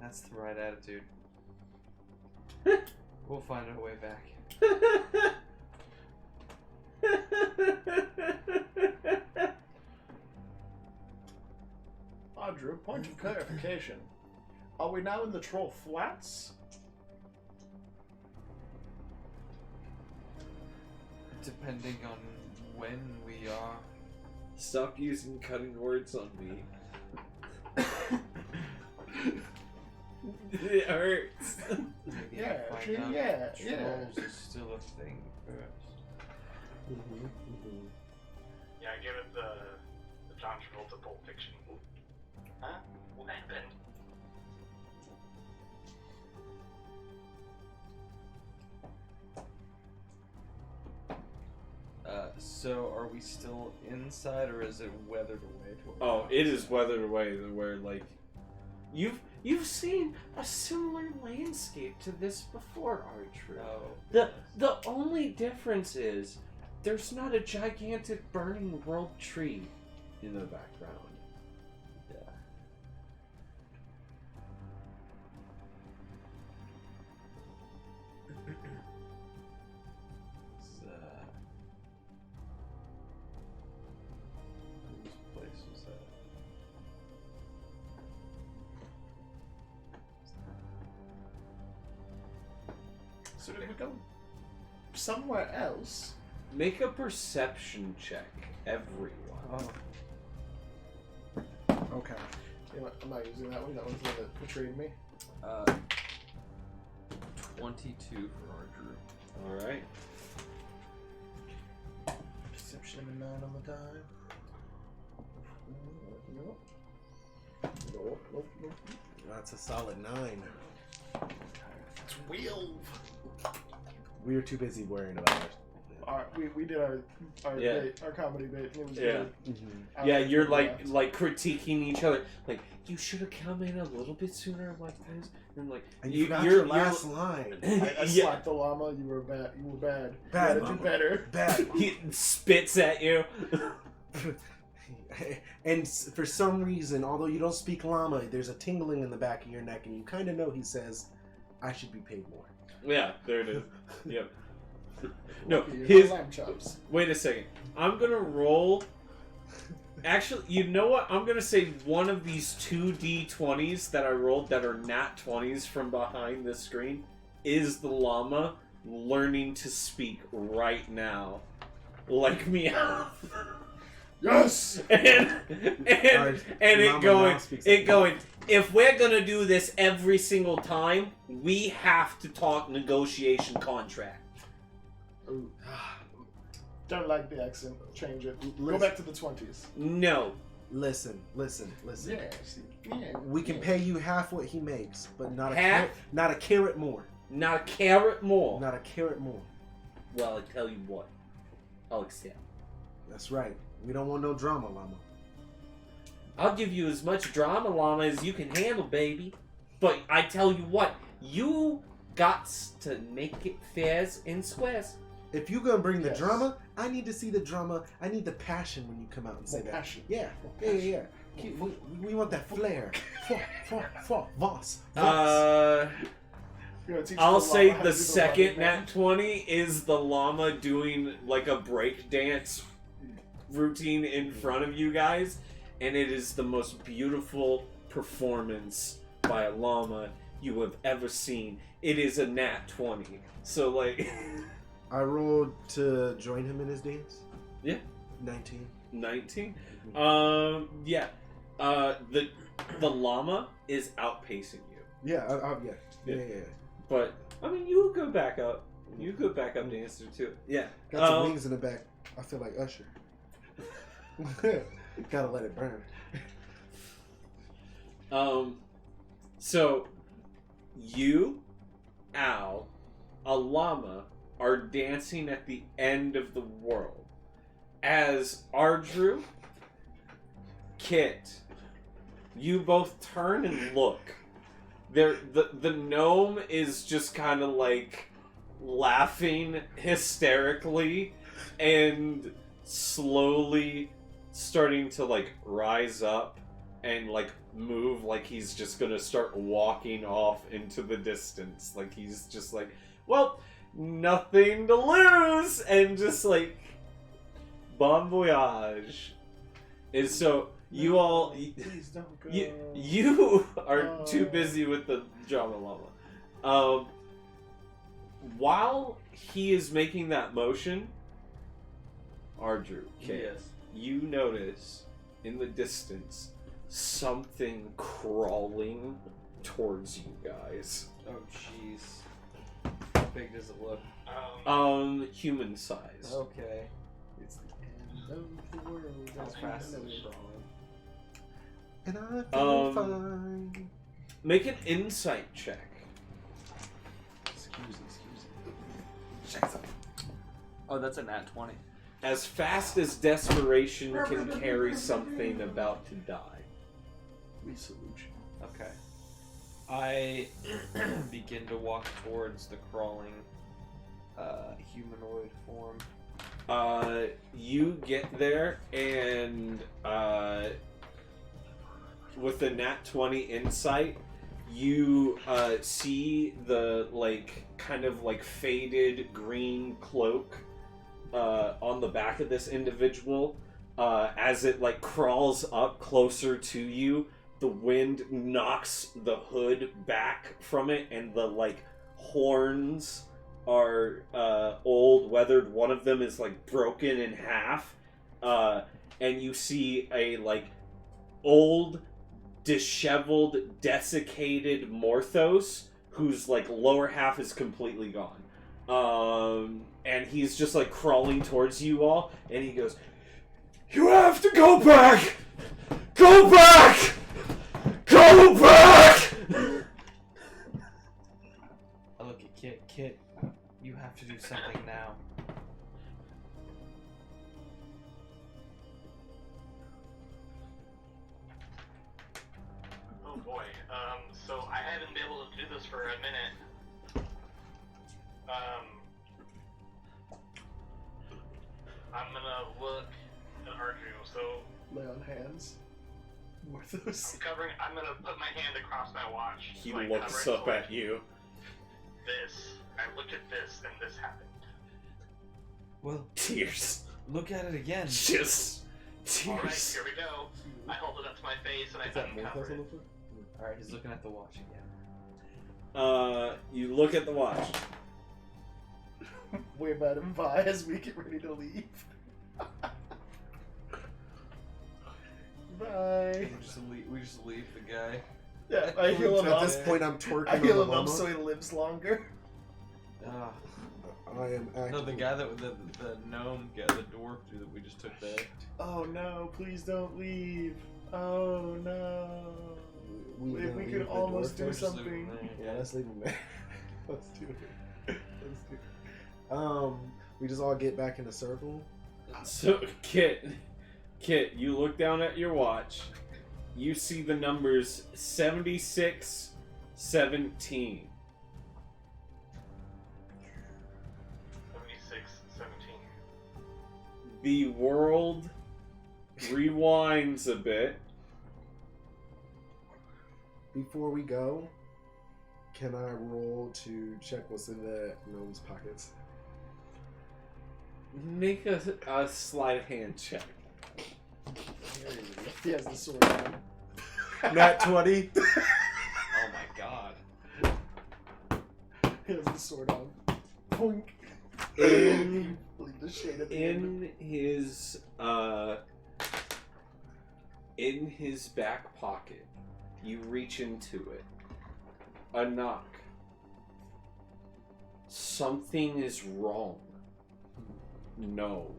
That's the right attitude. We'll find our way back. Audrey, point of clarification. Are we now in the Troll Flats? Depending on when we are. Stop using cutting words on me. It hurts. Maybe Yeah, I'll sure, find out yeah, if yeah. trolls is still a thing first. Yeah, I give it the John Travolta Pulp Fiction. Huh? What happened? So are we still inside, or is it weathered away to Oh, it is weathered away where like you've seen a similar landscape to this before, Archer. Oh. The only difference is there's not a gigantic burning world tree in the background. Yeah. Whose place was that? So did we go somewhere else? Make a perception check, everyone. Oh. Okay. You know what? I'm not using that one. That one's the one that betrayed me. 22 for our group. All right. Perception and 9 on the die. Nope. That's a solid 9. It's 12. We were too busy worrying about it. We did our Yeah. bit, our comedy bit. And it was Yeah. good. Yeah, After you're we like left. critiquing each other. Like, you should have come in a little bit sooner, like this. And like, And you forgot your last line. I yeah. slapped the llama. You were bad. You were bad. Bad You gotta llama. do better. Bad. He spits at you. And for some reason, although you don't speak llama, there's a tingling in the back of your neck, and you kind of know he says, "I should be paid more." Yeah, there it is. Yep. No, Lucky you his. got lamb chops. Wait a second. I'm gonna roll. Actually, you know what? I'm gonna say one of these 2d20s that I rolled that are nat 20s from behind the screen is the llama learning to speak right now, like meow. Yes. and Our it llama going, now speaks it like going. If we're gonna do this every single time, we have to talk negotiation contract. Ooh. Don't like the accent. Change it. Go Listen. back to the 20s. No. Listen. Yeah. See. Yeah. We can pay you half what he makes, but not a Half? not a carrot more. Not a carrot more. Not a carrot more. Well, I tell you what. I'll accept. That's right. We don't want no drama, llama. I'll give you as much drama, llama, as you can handle, baby. But I tell you what, you got to make it fairs and squares. If you're gonna bring the Yes. drama, I need to see the drama. I need the passion when you come out and say More that. passion. Yeah. Keep- we want that flair. Voss. Uh, You're gonna teach I'll the say llama how the to do second running man. nat 20 is the llama doing like a break dance routine in front of you guys, and it is the most beautiful performance by a llama you have ever seen. It is a nat 20. So like I rolled to join him in his dance. Yeah. 19. 19. Yeah. The llama is outpacing you. Yeah. Yeah. But I mean, you go back up. You go back up dancer too. Yeah. Got the wings in the back. I feel like Usher. Gotta let it burn. So you, Al, a llama are dancing at the end of the world. As Ardrew, Kit, you both turn and look. The gnome is just kind of like laughing hysterically and slowly starting to like rise up and like move like he's just gonna start walking off into the distance. Like he's just like, well, nothing to lose, and just like bon voyage. And so you all Please don't go. you are too busy with the drama llama. While he is making that motion, Ardrew, Yes. you notice in the distance something crawling towards you guys. Oh, jeez. How big does it look? Human size. Okay. It's the end of the world. How That's fast is what it crawling? And I feel fine. Make an insight check. Excuse me. Oh, that's a nat 20. As fast as desperation can carry something about to die. We salute you. Okay. I begin to walk towards the crawling humanoid form. You get there, and with the nat 20 insight, you see the like kind of like faded green cloak on the back of this individual. As it like crawls up closer to you, the wind knocks the hood back from it, and the like horns are old, weathered. One of them is like broken in half, and you see a like old, disheveled, desiccated Morthos whose like lower half is completely gone. And he's just like crawling towards you all, and he goes, "You have to go back! Go back! Go back!" I look at Kit. Kit, you have to do something now. Oh boy. So I haven't been able to do this for a minute. I'm gonna look at Arju. So Lay on hands. Morthos. I'm gonna put my hand across my watch. He like, looks covering up the at you. This. I look at this, and this happened. Well, Tears. look at it again. Just All right, tears. here we go. I hold it up to my face, and Is I that uncover Morthos on it. the foot? Alright, he's looking at the watch again. You look at the watch. Wave at him by as we get ready to leave. Bye. We just leave the guy. Yeah, I heal him At up. this point, I'm twerking I heal on him the up so llama. he lives longer. Ah. I am acting. No, the guy that the gnome guy, the dwarf dude that we just took there. Oh no, please don't leave. Oh no. We If gonna we leave could the almost dwarf do there? Just leave something. him there. Yeah, let's leave him there. Let's do it. Let's do it. We just all get back in a circle. So, Kit, you look down at your watch. You see the numbers 76, 17. 76, 17. The world rewinds a bit. Before we go, can I roll to check what's in the gnome's pockets? Make a sleight of hand check. He has the sword on. Nat 20. Oh my god. He has the sword on. Boink. In Leave the shade at the end. in his back pocket, you reach into it. A knock. Something is wrong. No,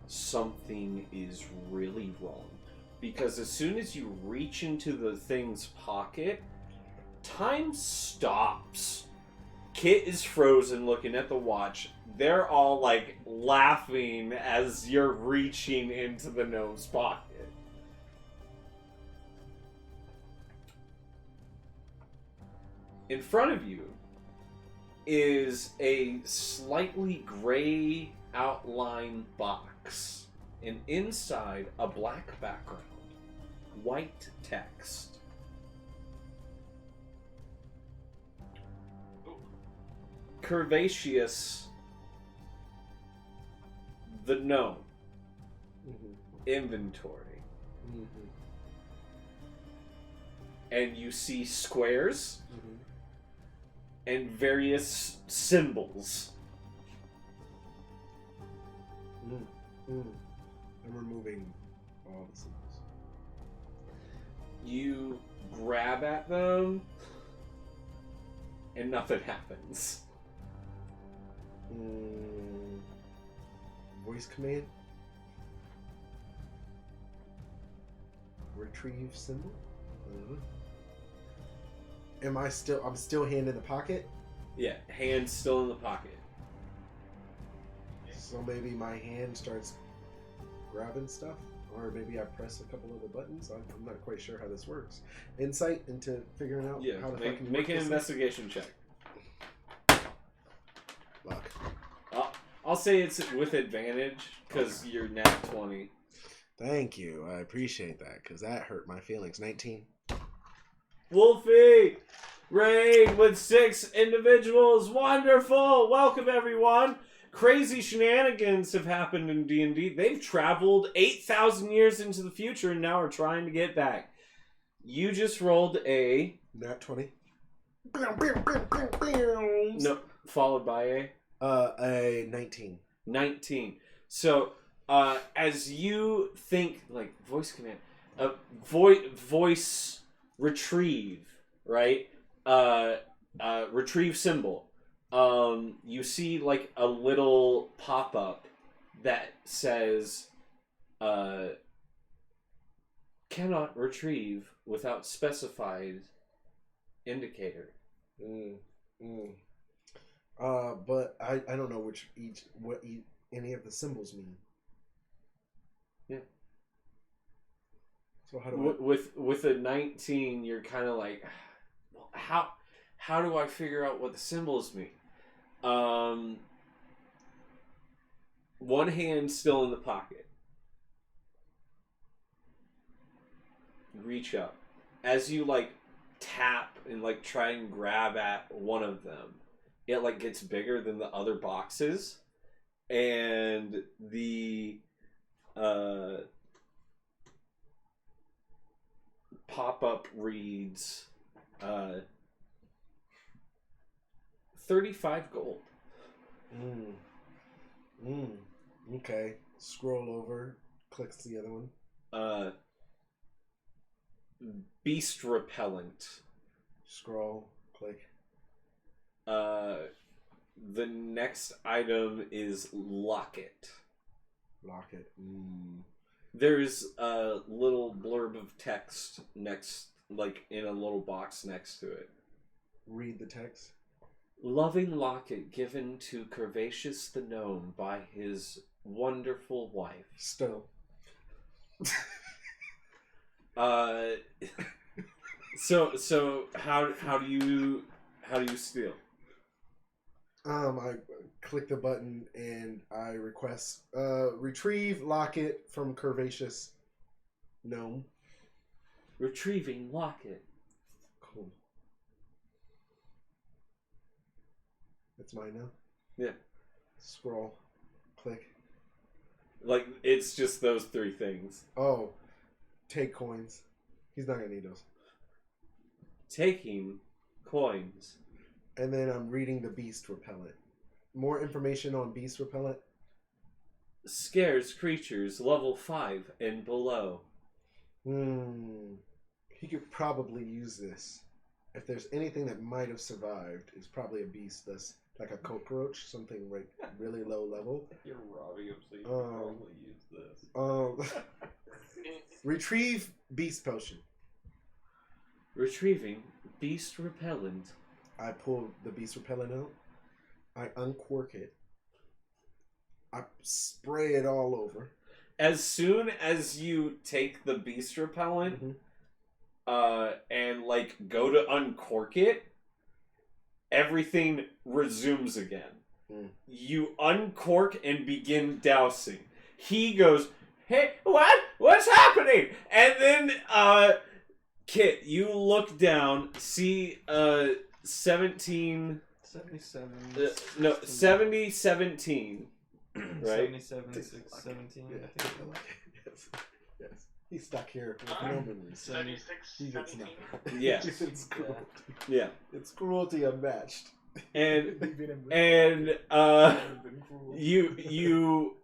something is really wrong. Because as soon as you reach into the thing's pocket, time stops. Kit is frozen looking at the watch. They're all like laughing as you're reaching into the gnome's pocket. In front of you is a slightly gray outline box, and inside a black background, white text. Curvaceous, the gnome, inventory, and you see squares and various symbols. I'm removing all the symbols. You grab at them, and nothing happens. Voice command. Retrieve symbol. I'm still hand in the pocket. Yeah, hand still in the pocket. So maybe my hand starts grabbing stuff, or maybe I press a couple of the buttons. I'm not quite sure how this works. Insight into figuring out Yeah, how to fucking make work an this investigation check. thing. Luck. I'll say it's with advantage because you're nat 20. Thank you. I appreciate that because that hurt my feelings. 19. Wolfie! Raid with 6 individuals. Wonderful! Welcome, everyone. Crazy shenanigans have happened in D&D. They've traveled 8,000 years into the future and now are trying to get back. You just rolled a... Nat 20. No, followed by a... A 19. 19. So, as you think, like, voice command, voice retrieve, right? Retrieve symbol. You see, like, a little pop-up that says, cannot retrieve without specified indicator. But I don't know any of the symbols mean. Yeah. So how do With a 19, you're kind of like, well, how do I figure out what the symbols mean? One hand still in the pocket. Reach up. As you like tap and like try and grab at one of them, it like gets bigger than the other boxes, and the pop-up reads 35 gold. Okay. Scroll over. Clicks the other one. Beast repellent. Scroll. Click. The next item is locket. Locket. There's a little blurb of text next, like in a little box next to it. Read the text. Loving locket given to Curvaceous the gnome by his wonderful wife. Still. So how do you steal? I click the button and I request retrieve locket from Curvaceous gnome. Retrieving locket. Cool. It's mine now. Yeah. Scroll. Click. Like it's just those three things. Oh, take coins. He's not gonna need those. Taking coins. And then I'm reading the beast repellent. More information on beast repellent. Scares creatures level 5 and below. He could probably use this. If there's anything that might have survived, it's probably a beast that's like a cockroach, something like really low level. You're robbing him, so you can probably use this. Retrieve beast potion. Retrieving beast repellent. I pull the beast repellent out. I uncork it. I spray it all over. As soon as you take the beast repellent, and like go to uncork it, everything resumes again. You uncork and begin dousing. He goes, "Hey, what's happening?" And then, Kit, you look down, see 17... 77. 70, 17. Right? 77, 17. Yeah. I think. Yes. He's stuck here with no memories. 76, He gets 17. nothing. Yeah. It's cruelty. Yeah. It's cruelty unmatched. And you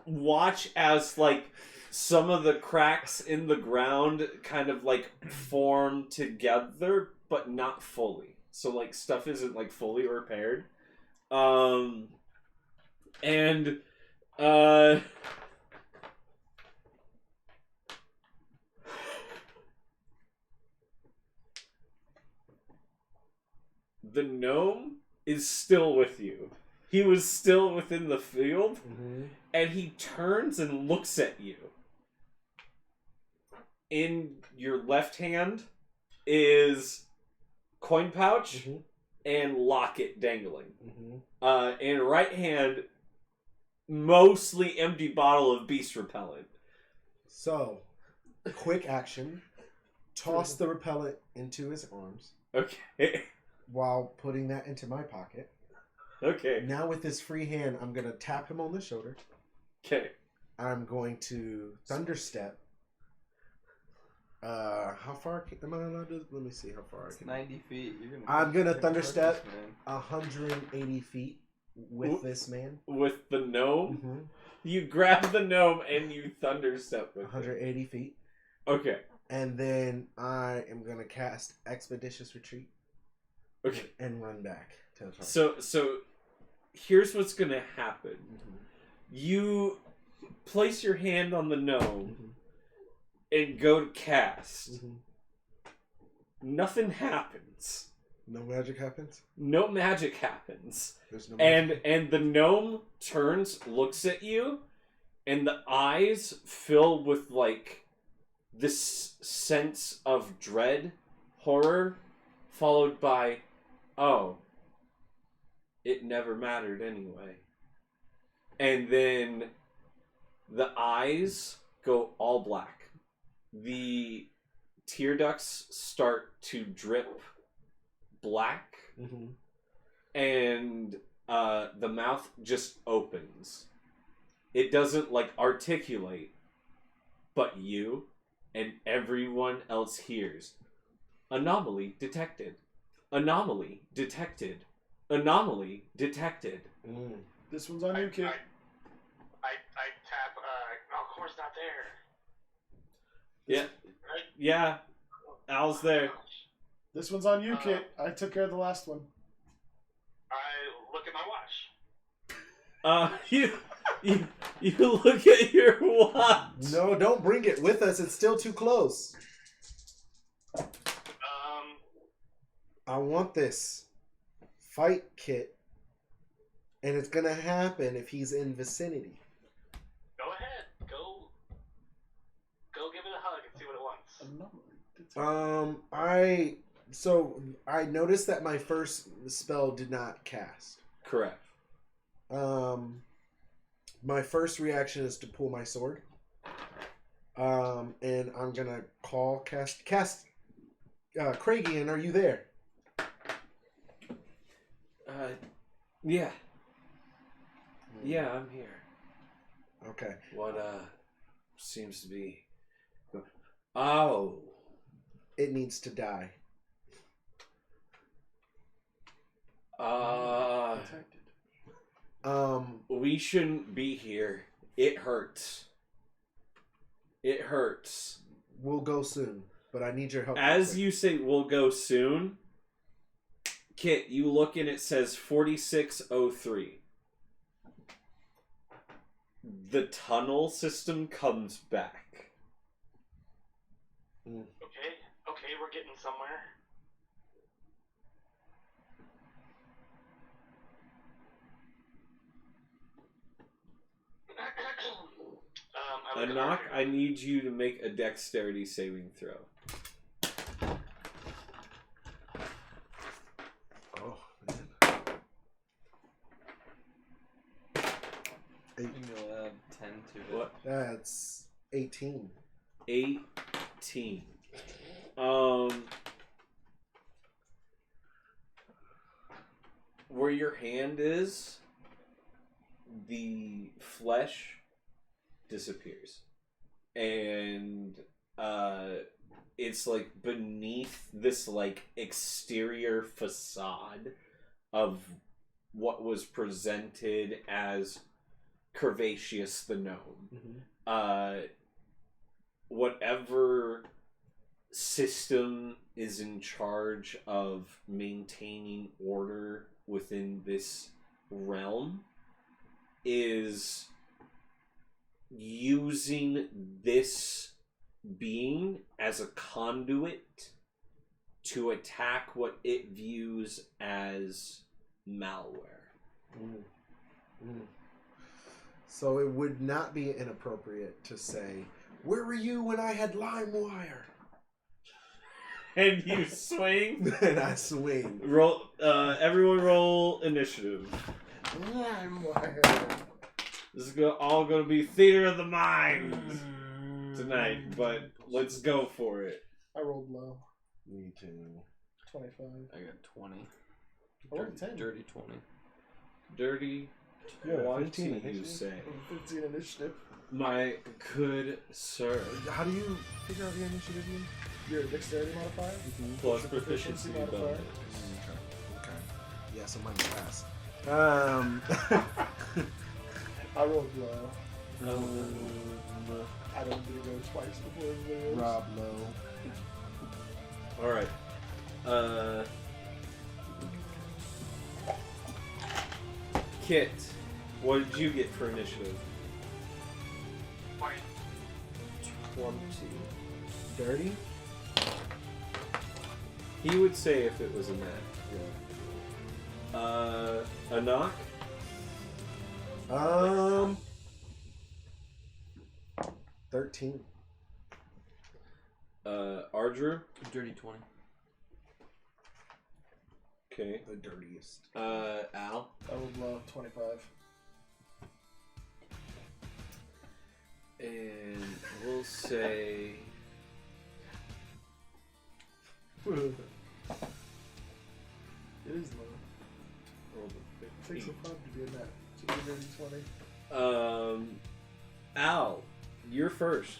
watch as like some of the cracks in the ground kind of like form together, but not fully. So like stuff isn't like fully repaired. The gnome is still with you. He was still within the field, and he turns and looks at you. In your left hand is coin pouch and locket dangling. In right hand, mostly empty bottle of beast repellent. So, quick action. Toss the repellent into his arms. Okay. While putting that into my pocket. Okay. Now with this free hand, I'm going to tap him on the shoulder. Okay. I'm going to thunderstep. How far am I allowed to? Let me see how far I can. 90 feet. I'm going to thunderstep 180 feet with this man. With the gnome? Mm-hmm. You grab the gnome and you thunder step with it. 180 feet. Okay. And then I am going to cast Expeditious Retreat. Okay. And run back to the party. So here's what's going to happen. Mm-hmm. You place your hand on the gnome and go to cast. Mm-hmm. Nothing happens. No magic happens? No magic happens. There's no magic. And the gnome turns, looks at you, and the eyes fill with like this sense of dread, horror, followed by, oh, it never mattered anyway. And then the eyes go all black. The tear ducts start to drip black, and the mouth just opens. It doesn't like articulate, but you and everyone else hears. Anomaly detected. Anomaly detected. Anomaly detected. This one's on you, kid. I tap, of course not there. Yeah. Right? Yeah. Al's there. This one's on you, kid. I took care of the last one. I look at my watch. You look at your watch. No, don't bring it with us. It's still too close. I want this fight kit. And it's going to happen if he's in vicinity. Go ahead. Go give it a hug and see what it wants. I noticed that my first spell did not cast. Correct. My first reaction is to pull my sword. And I'm gonna cast Craigian, are you there? Yeah. Yeah, I'm here. Okay. What seems to be It needs to die. We shouldn't be here. It hurts. It hurts. We'll go soon, but I need your help. As you say we'll go soon, Kit, you look and it says 4603. The tunnel system comes back. Okay, we're getting somewhere. Anak, I need you to make a dexterity saving throw. Oh, man. And you'll add 10 to it. What? That's 18. 18. Where your hand is, the flesh disappears. And it's like beneath this like exterior facade of what was presented as Curvaceous the gnome. Whatever system is in charge of maintaining order within this realm is using this being as a conduit to attack what it views as malware. So it would not be inappropriate to say, "Where were you when I had LimeWire?" And you swing. And I swing. Roll. Everyone roll initiative. LimeWire. This is all going to be theater of the mind tonight, but let's go for it. I rolled low. Me too. 25. I got 20. I rolled 10. Dirty 20. Dirty Yeah, 20, 15 you initiative. say. 15 initiative. My good sir. How do you figure out the initiative again? Your dexterity modifier? Plus Your proficiency bonus. Okay. Yeah, so mine passed. I rolled low. I don't do those twice before everybody else. Rob Lowe. All right. Kit, what did you get for initiative? 20. 20. Dirty? He would say if it was a nat. A knock? 13. Ardrew? Dirty 20. Okay. The dirtiest. Al? I rolled low. 25. And we'll say... It is low. It takes a 5 to be a net. So you're dirty 20. Al, you're first.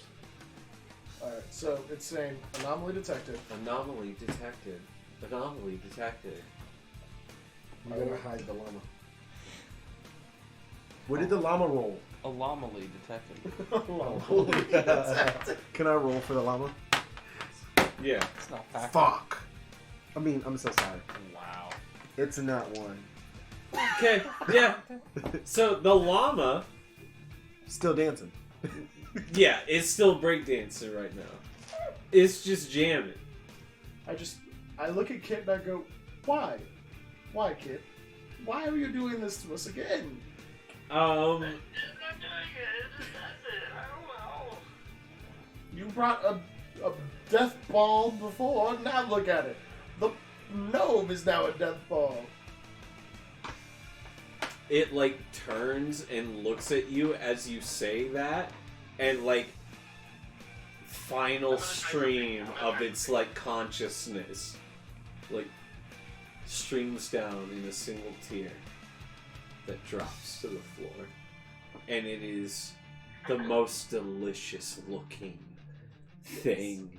Alright, so it's saying anomaly detected. Anomaly detected. Anomaly detected. You gotta hide the llama. What did the llama roll? Anomaly detected. Anomaly detected. Can I roll for the llama? Yeah. It's not fact. Fuck! I'm so sorry. Wow. It's a nat 1. Okay, yeah. So the llama, Still dancing. yeah, it's still breakdancing right now. It's just jamming. I look at Kit and I go, why? Why, Kit? Why are you doing this to us again? I'm not doing it. That's it. I don't know. You brought a death ball before, now look at it. The gnome is now a death ball. It like turns and looks at you as you say that, and like final stream of its like consciousness like streams down in a single tear that drops to the floor, and it is the most delicious looking thing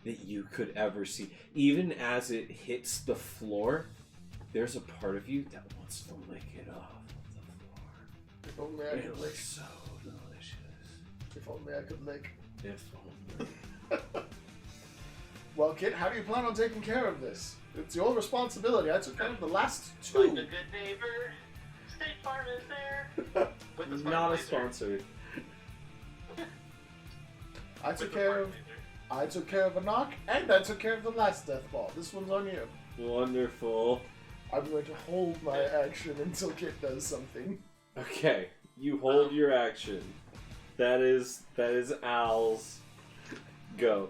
that you could ever see. Even as it hits the floor, there's a part of you that wants to lick it off the If only floor. I It could lick. looks so delicious. If only I could lick. If only. Well, Kit, how do you plan on taking care of this? It's your responsibility. I took care of the last Like a two. good neighbor. State Farm is there. With the smart Not a laser. sponsor. I With took the care smart of. laser. I took care of a knock, and I took care of the last death ball. This one's on you. Wonderful. I'm going to hold my action until Kit does something. Okay, you hold your action. That is Al's go.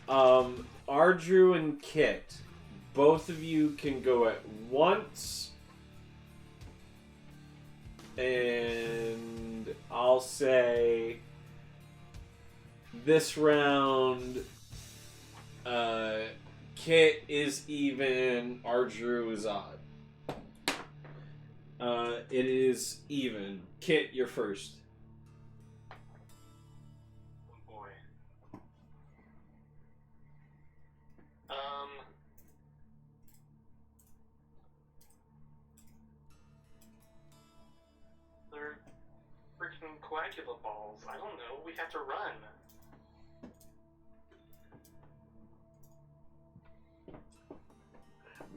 Ardrew and Kit, both of you can go at once. And I'll say this round Kit is even, Ardrew is odd. It is even. Kit, you're first. Oh boy. They're freaking coagula balls. I don't know. We have to run.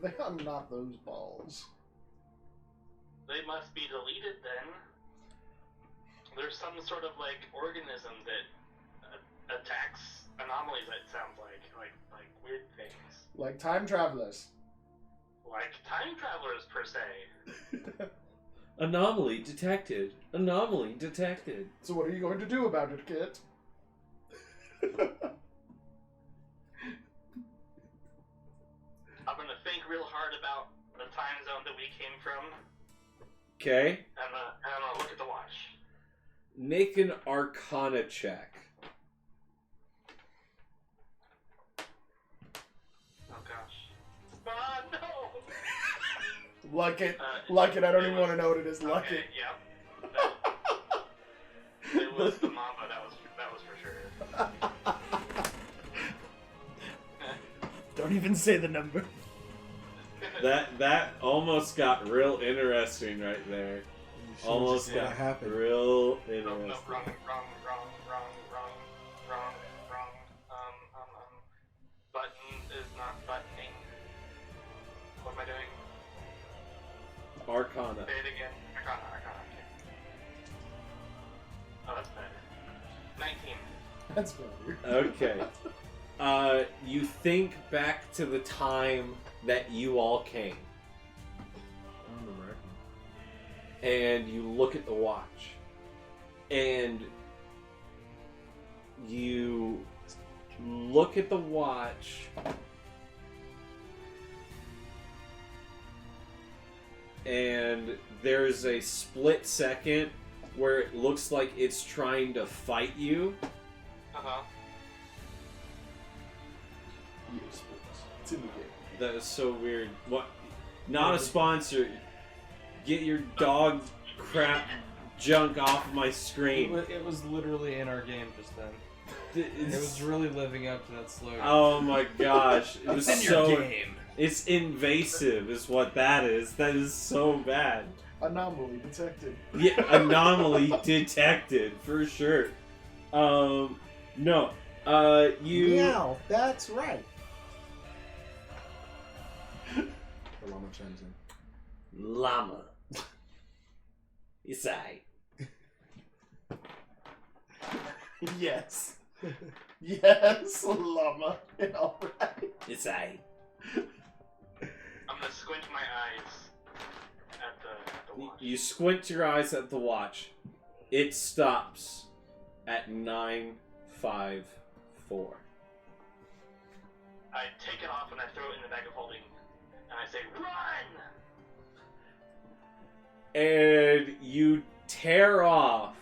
They are not those balls. They must be deleted then. There's some sort of like organism that attacks anomalies. It sounds like weird things, Like time travelers. like time travelers per se. Anomaly detected. Anomaly detected. So what are you going to do about it, Kit? I'm gonna think real hard about the time zone that we came from, Okay. and I'm gonna look at the watch. Make an Arcana check. Oh gosh. Ah, no! Luck it. Luck it. I don't even want to know what it is. Luck Okay, it. yep. It was the mama, that was for sure. Don't even say the number. That almost got real interesting right there. You should've Almost just let got it happen. real No, interesting. no, wrong. Button is not buttoning. What am I doing? Arcana. Say it again. Arcana. Okay. Oh, that's better. 19. That's better. Okay. You think back to the time that you all came, I don't remember. and you look at the watch, and you look at the watch, and there's a split second where it looks like it's trying to fight you. Uh-huh. EA Sports. It's in the game. That is so weird. What? Not a sponsor. Get your dog crap junk off of my screen. It was literally in our game just then. It It's- was really living up to that slogan. Oh my gosh! It was it's in so. your game. It's invasive, is what that is. That is so bad. Anomaly detected. Yeah, anomaly detected for sure. No. You. Meow, that's right. The llama chimes in. Llama. It's I. Yes. Yes, llama. Alright. It's I. I'm gonna squint my eyes at the watch. You squint your eyes at the watch. It stops at 9:54. I take it off and I throw it in the bag of holding, and I say, "Run!" And you tear off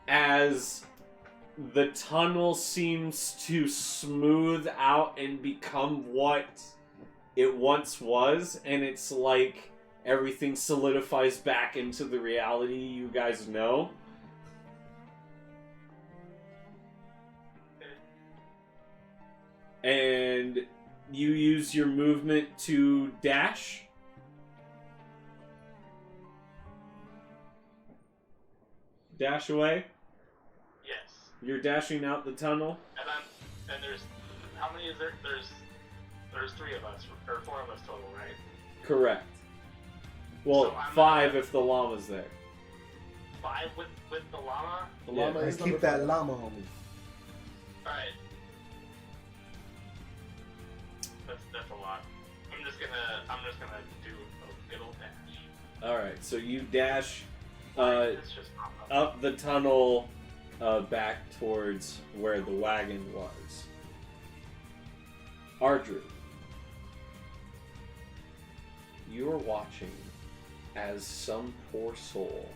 as the tunnel seems to smooth out and become what it once was, and it's like everything solidifies back into the reality you guys know. And you use your movement to dash. Dash away. Yes. You're dashing out the tunnel. And there's how many is there? There's 3 of us or 4 of us total, right? Correct. Well, So I'm 5 if the llama's there. 5 with the llama. The Yeah. llama Hey, is keep number that 5. llama on me. All right. That's a lot. I'm just gonna do a good old dash. All right, so you dash It's just not up the tunnel back towards where the wagon was. Ardru, you are watching as some poor soul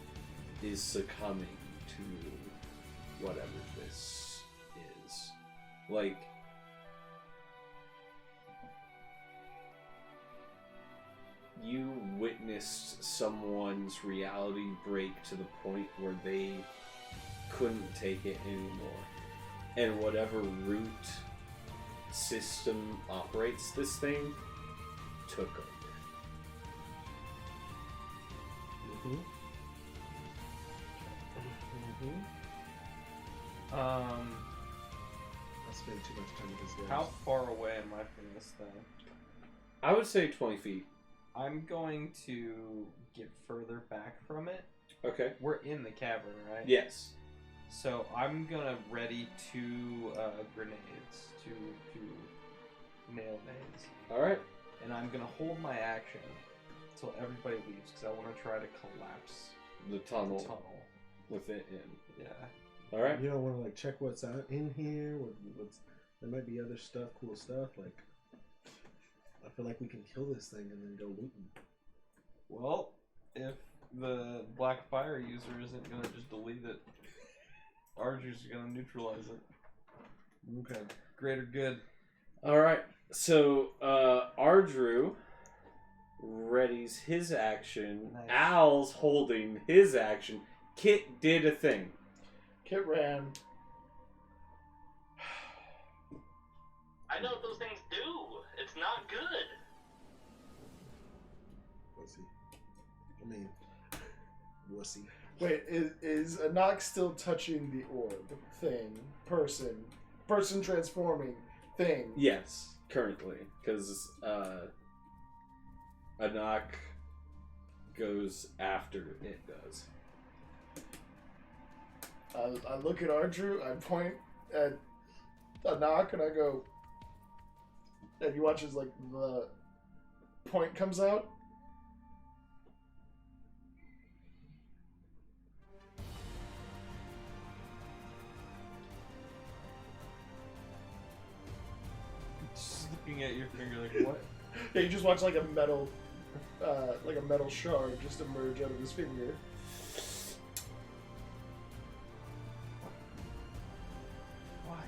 is succumbing to whatever this is. Like, you witnessed someone's reality break to the point where they couldn't take it anymore. And whatever root system operates this thing took over. Mm-hmm. Mm-hmm. I spend too much time with this guy. How far away am I from this thing? I would say 20 feet. I'm going to get further back from it. Okay. We're in the cavern, right? Yes. So I'm gonna ready 2 grenades, two nail nades, Alright. and I'm gonna hold my action until everybody leaves because I want to try to collapse The the tunnel tunnel. with it in. Yeah. Alright. You don't want to like check what's out in here. What's there might be other stuff, cool stuff. Like I feel like we can kill this thing and then go looting. Well, if the black fire user isn't gonna just delete it, Arju's gonna neutralize it. Okay. Greater good. Alright. So, Ardru readies his action. Nice. Al's holding his action. Kit did a thing. Kit ran. I know what those things do. It's not good. I mean, wussy. Wait, is Anak still touching the orb thing? Person transforming thing? Yes, currently, because Anak goes after it does. I look at Ardru, I point at Anak, and I go, and you watch as like the point comes out. Just looking at your finger like, what? Yeah, you just watch like a metal shard just emerge out of his finger. Why?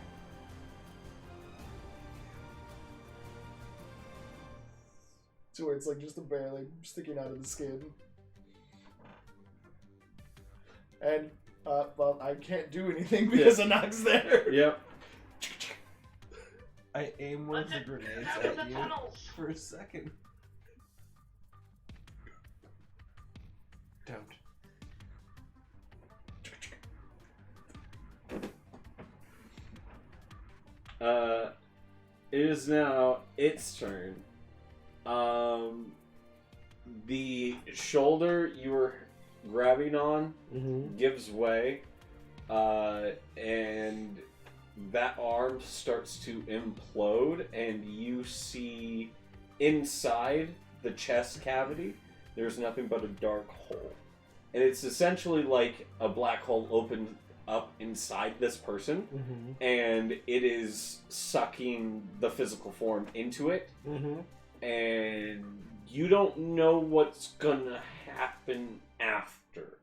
To where it's like just barely sticking out of the skin. And well, I can't do anything because Anak's there. Yep. I aim one of the grenades at you for a second. Don't. It is now its turn. The shoulder you were grabbing on gives way, and that arm starts to implode, and you see inside the chest cavity, there's nothing but a dark hole. And it's essentially like a black hole opened up inside this person, and it is sucking the physical form into it, and you don't know what's gonna happen after.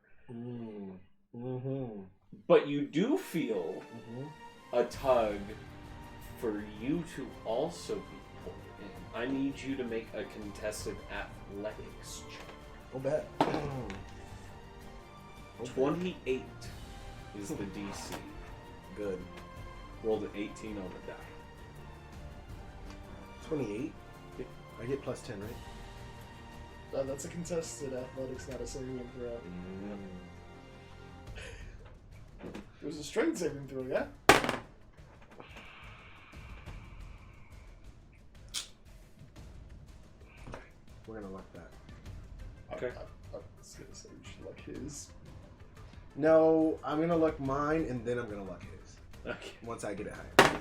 But you do feel a tug for you to also be pulled in. I need you to make a contested athletics check. I'll bet. 28 is the DC. Good. Rolled an 18 on the die. 28? I get plus 10, right? That's a contested athletics, not a saving throw. It was a strength saving throw, yeah? We're gonna luck that. Okay. I was gonna say we should luck his. No, I'm gonna luck mine, and then I'm gonna luck his. Okay. Once I get it higher.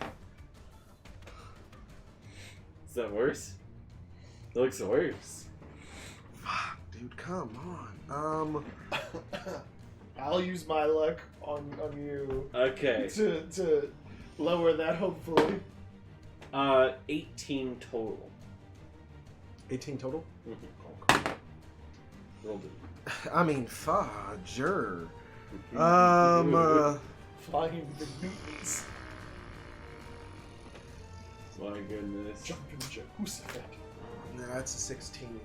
Is that worse? It looks worse. Fuck, dude, come on. I'll use my luck on you Okay. to lower that, hopefully. 18 total. 18 total? Rolled it. I mean, fudger. Flying the Newtons. My goodness. Jumping Jehoshaphat. No, that's a 16.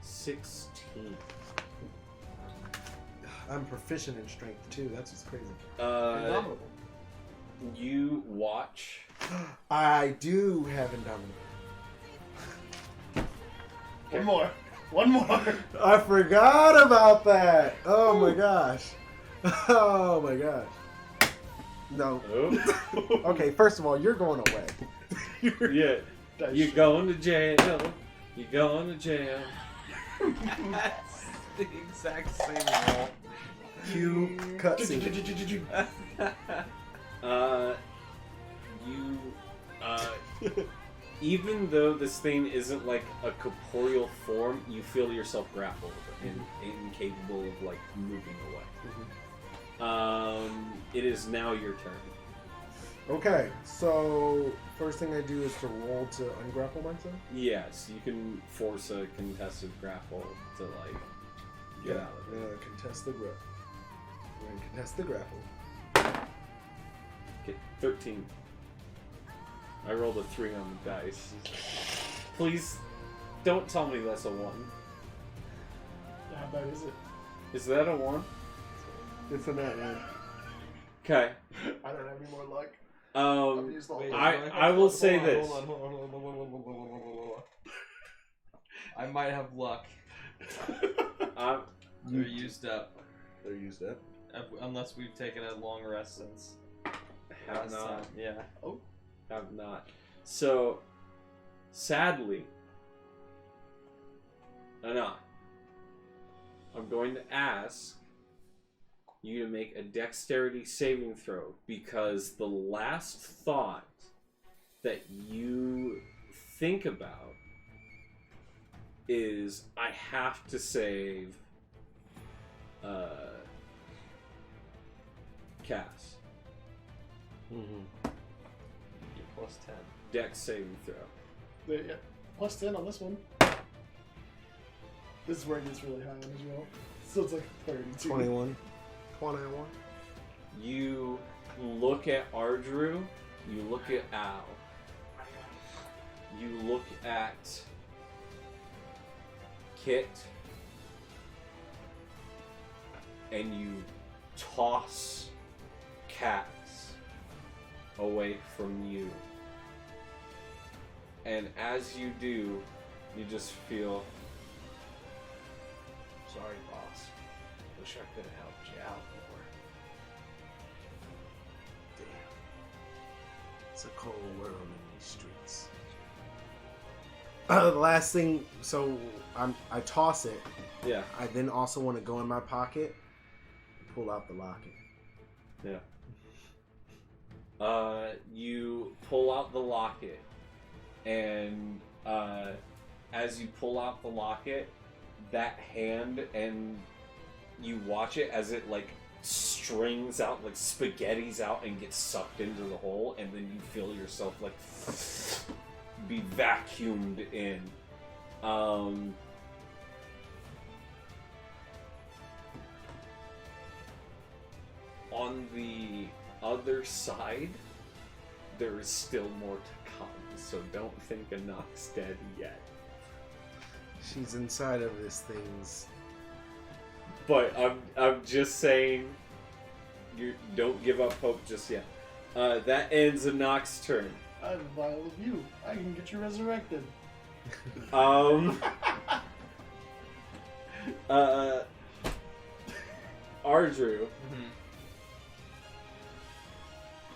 16. I'm proficient in strength too. That's what's crazy. Phenomenal. You watch. I do have indomitable. One more. I forgot about that. Oh my gosh. Oh my gosh. No. Oh. Okay, first of all, you're going away. Yeah. You're going to jail. You're going to jail. That's the exact same roll. Cue cutscene. Even though this thing isn't like a corporeal form, you feel yourself grappled and incapable of like moving away. It is now your turn. Okay, so first thing I do is to roll to ungrapple myself. Yes, you can force a contested grapple to like get out of it. Contest the grapple. We're gonna contest the grapple. Okay, 13. I rolled a 3 on the dice. Please, don't tell me that's a 1. How bad is it? Is that a 1? It's a nat one. Okay. I don't have any more luck. Wait, I will say this. Hold on. I might have luck. They're used up. They're used up. Unless we've taken a long rest since Have last not. time. Yeah. Have not. So, sadly, Anna, I'm going to ask you to make a dexterity saving throw because the last thought that you think about is I have to save Cass. Mm-hmm. You're plus 10. Dex saving throw. There, yeah. Plus 10 on this one. This is where it gets really high on as well. So it's like 32. 21. 21. You look at Ardru, you look at Al, you look at Kit, and you toss Cats away from you. And as you do, you just feel, sorry, boss. Wish I could have helped you out more. Damn. It's a cold world in these streets. The last thing, so I toss it. Yeah. I then also want to go in my pocket and pull out the locket. Yeah. You pull out the locket, and as you pull out the locket, that hand, and you watch it as it like strings out, like spaghettis out, and gets sucked into the hole, and then you feel yourself like be vacuumed in. On the other side, there is still more to come, so don't think Anok's dead yet. She's inside of this thing's. But I'm just saying, you don't give up hope just yet. That ends Anok's turn. I have a vial of you. I can get you resurrected. Ardru.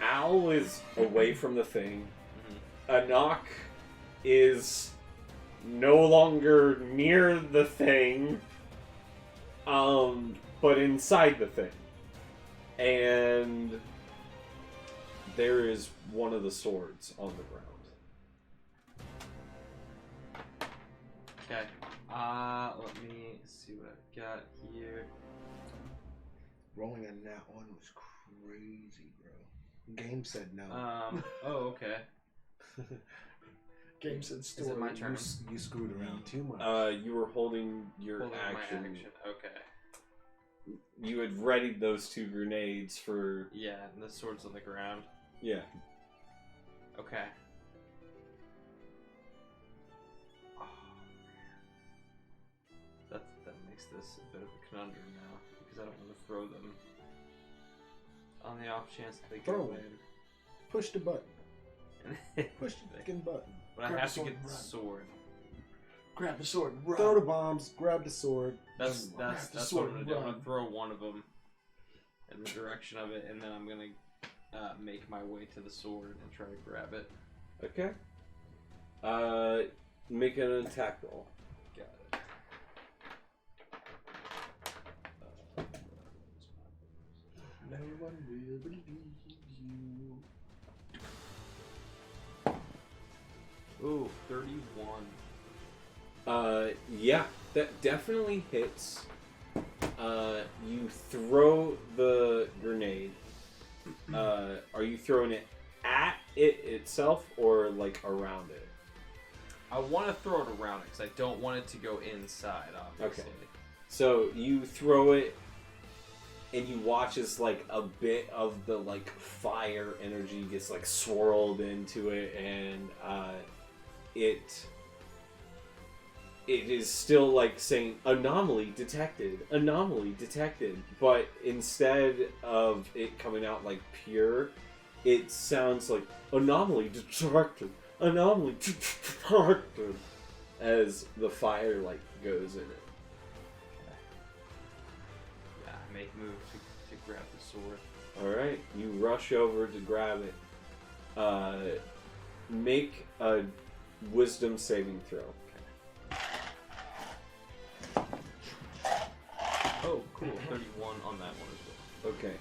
Al is away from the thing. Anok is no longer near the thing, but inside the thing. And there is one of the swords on the ground. Okay. Let me see what I've got here. Rolling a nat one was crazy, bro. Game said no. Oh, okay. Game said Is story. it my turn? You screwed around too much. You were holding your Holding action. my action. Okay. You had readied those two grenades for... Yeah, and the sword's on the ground. Yeah. Okay. Oh, man. That makes this a bit of a conundrum now, because I don't want to throw them on the off chance that they Throw go them. in. Push the button. And Push the fucking button. But I Grab have the to sword get and the run. sword. Grab the sword and run. Throw the bombs. Grab the sword. That's Grab the what sword I'm gonna and do. I'm gonna run. throw one of them in the direction of it, and then I'm gonna make my way to the sword and try to grab it. Okay. Make an attack roll. Got it. No one will believe you. Ooh, 31. Yeah, that definitely hits. You throw the grenade. Are you throwing it at it itself or like around it? I want to throw it around it because I don't want it to go inside, obviously. Okay. So you throw it, and you watch as like a bit of the like fire energy gets like swirled into it, and it is still like saying anomaly detected, but instead of it coming out like pure, it sounds like anomaly detected as the fire like goes in it. make a move to grab the sword. Alright, you rush over to grab it. Make a wisdom saving throw. Oh, cool. 31 on that one as well. Okay.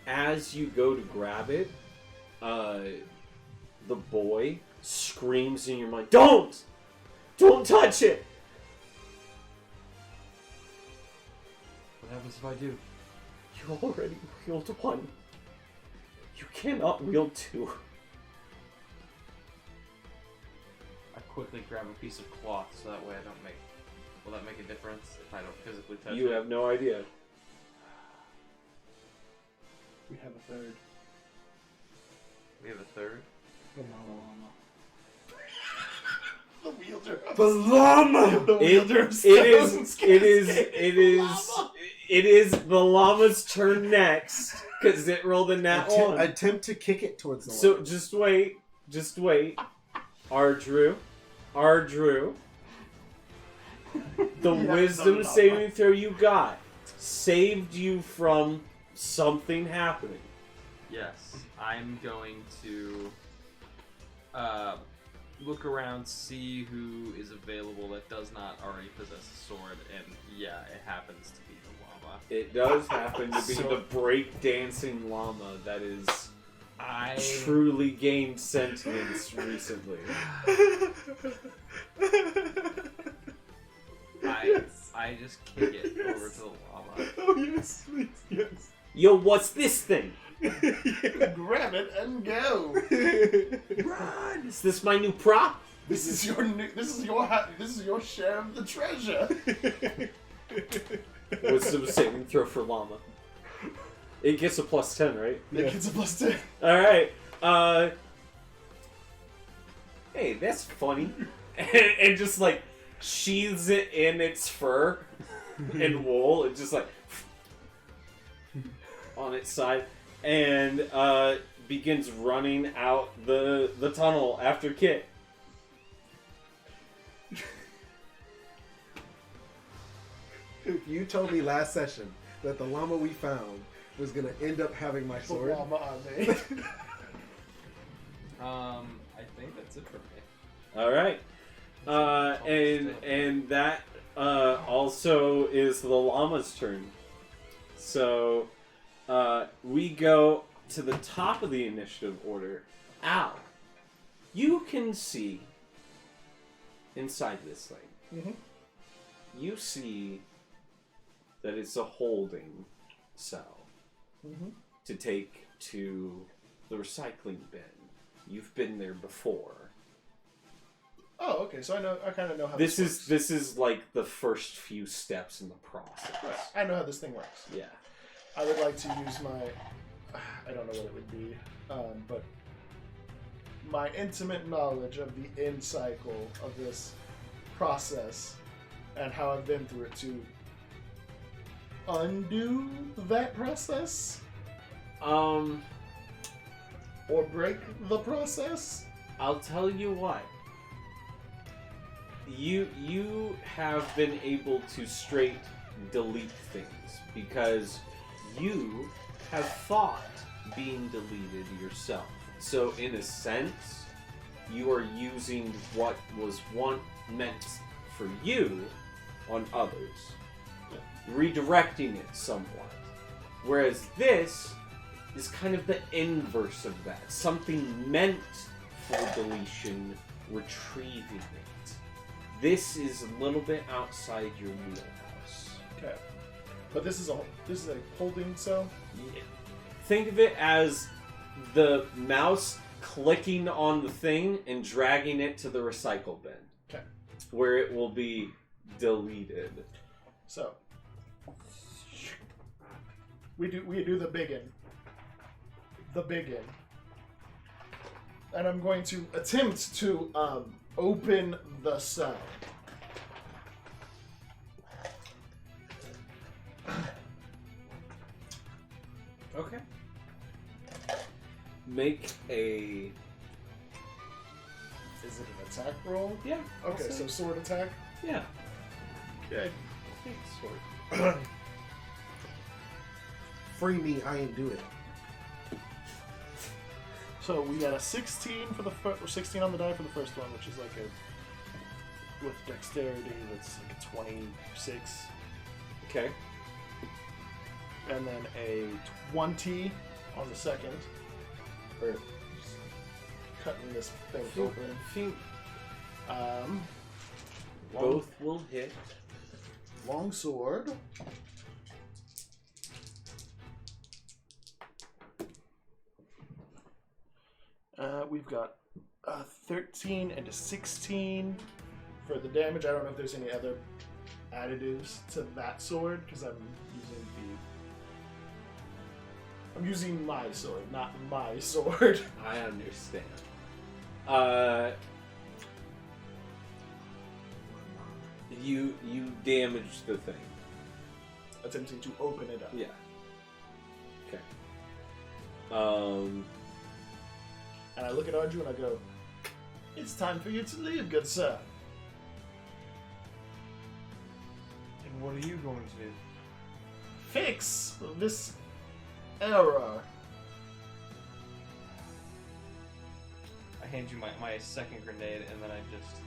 As you go to grab it, the boy screams in your mind, Don't! Don't touch it! What happens if I do? You already wield one. You cannot wield two. I quickly grab a piece of cloth so that way I don't make... Will that make a difference if I don't physically touch it? You have no idea. We have a third. We have a third? The llama. The wielder. The llama! The wielder of It is the llama's turn next because it rolled a nat one. Attempt to kick it towards the So llama. just wait. Ardrew. The wisdom saving throw you got saved you from something happening. Yes. I'm going to look around, see who is available that does not already possess a sword, and yeah, it happens to be the llama. It does happen to be So- the break-dancing llama that is I truly gained sentience recently. I just kick it over to the llama. Oh, yes, please, yes. Yo, what's this thing? Grab it and go. Run! Is this my new prop? This is your share of the treasure. Wisdom saving throw for llama. It gets a +10, right? It gets a +10. Alright, hey, that's funny. and just like sheathes it in its fur and wool, and just like on its side, and begins running out the tunnel after Kit. If you told me last session that the llama we found was gonna end up having my The sword, llama I made. I think that's it for me. Alright. And that also is the llama's turn. So we go to the top of the initiative order. Al, you can see inside this thing. Mhm. You see that it's a holding cell to take to the recycling bin. You've been there before. Oh, okay. So I kind of know how This works. is like the first few steps in the process. Right. I know how this thing works. Yeah. I would like to use my. I don't know what it would be, but my intimate knowledge of the end cycle of this process and how I've been through it to undo that process or break the process. I'll tell you what. You have been able to straight delete things because you have thought being deleted yourself. So in a sense, you are using what was once meant for you on others, redirecting it somewhat. Whereas this is kind of the inverse of that. Something meant for deletion, retrieving it. This is a little bit outside your wheelhouse. Okay, but this is a holding cell. Yeah. Think of it as the mouse clicking on the thing and dragging it to the recycle bin. Okay. Where it will be deleted. So we do the biggin. The biggin. And I'm going to attempt to open the cell. Okay. Make a... Is it an attack roll? Yeah. Okay, so sword attack. Yeah. Okay. Take sword. free me, I ain't do it. So we got a 16 for the 16 on the die for the first one, which is like a with dexterity. That's like a 26, Okay. and then a 20 on the second. Or just cutting this thing open. Both will hit. Long sword. We've got a 13 and a 16 for the damage. I don't know if there's any other additives to that sword because I'm using my sword, not my sword. I understand. You damaged the thing. Attempting to open it up. Yeah. Okay. And I look at Arju and I go, "It's time for you to leave, good sir." And what are you going to do? Fix this error. I hand you my second grenade, and then I just...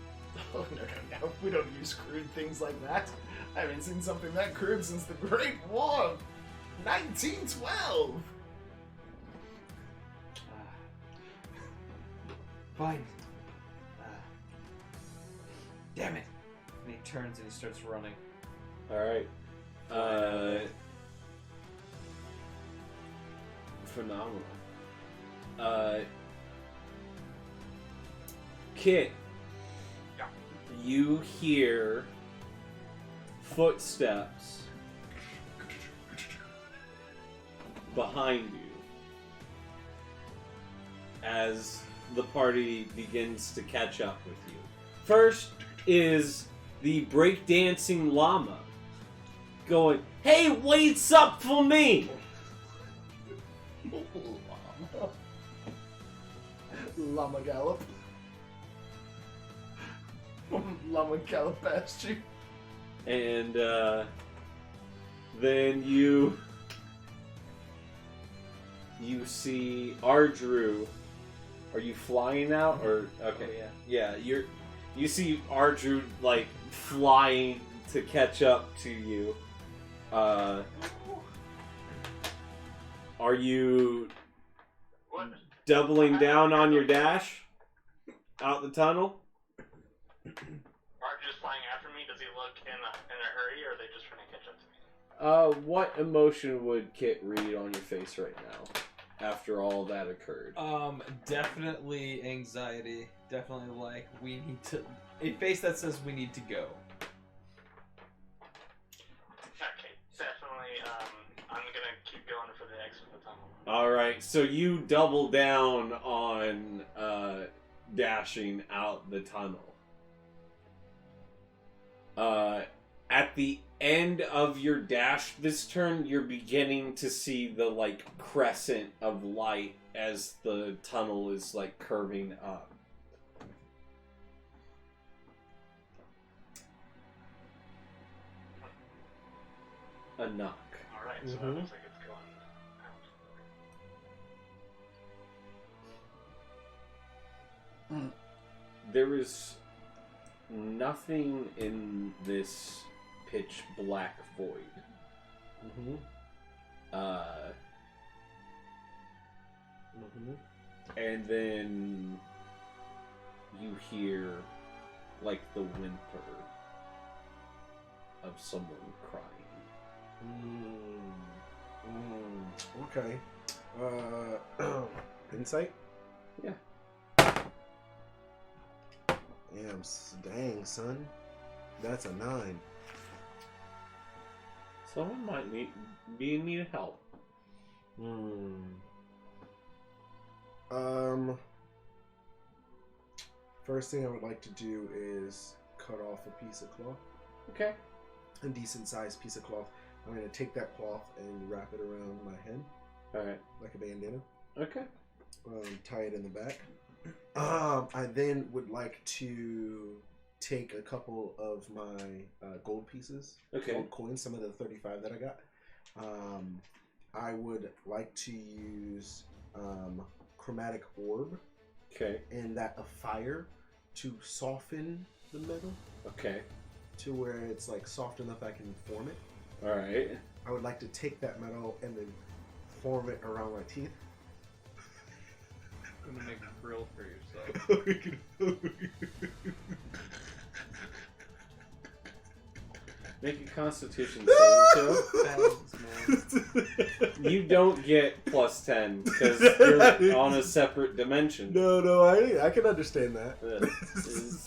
Oh, no. We don't use crude things like that. I haven't seen something that crude since the Great War of 1912. Fine. Damn it. And he turns and he starts running. Alright. Phenomenal. Kit. Yeah. You hear footsteps behind you as the party begins to catch up with you. First is the breakdancing llama going, "Hey, wait's up for me!" Llama gallop. Llama gallop past you. And then you see Ardru. Are you flying out or okay? Oh, yeah. Yeah, you see Ardru like flying to catch up to you. Are you What? doubling down on your dash out the tunnel? Arju's flying after me. Does he look in a hurry, or are they just trying to catch up to me? What emotion would Kit read on your face right now after all that occurred? Definitely anxiety. Definitely like, we need to... A face that says we need to go. Okay, definitely. I'm gonna keep going for the exit of the tunnel. Alright, so you double down on dashing out the tunnel. At the end of your dash this turn, you're beginning to see the like crescent of light as the tunnel is like curving up. A knock. Alright, so that looks like it's going out. There is nothing in this pitch black void. And then you hear like the whimper of someone crying. Okay. Insight? Yeah. Dang, son. That's a 9. Someone might be in need of help. First thing I would like to do is cut off a piece of cloth. Okay. A decent sized piece of cloth. I'm going to take that cloth and wrap it around my head. Alright. Like a bandana. Okay. Tie it in the back. I then would like to take a couple of my gold pieces, Okay. gold coins, some of the 35 that I got. I would like to use chromatic orb Okay. and that of fire to soften the metal Okay. to where it's like soft enough I can form it. All right. I would like to take that metal and then form it around my teeth. I'm gonna make a grill for yourself. Make a Constitution saving throw. Balance, man. You don't get plus 10 because you're on a separate dimension. No, I can understand that. That is-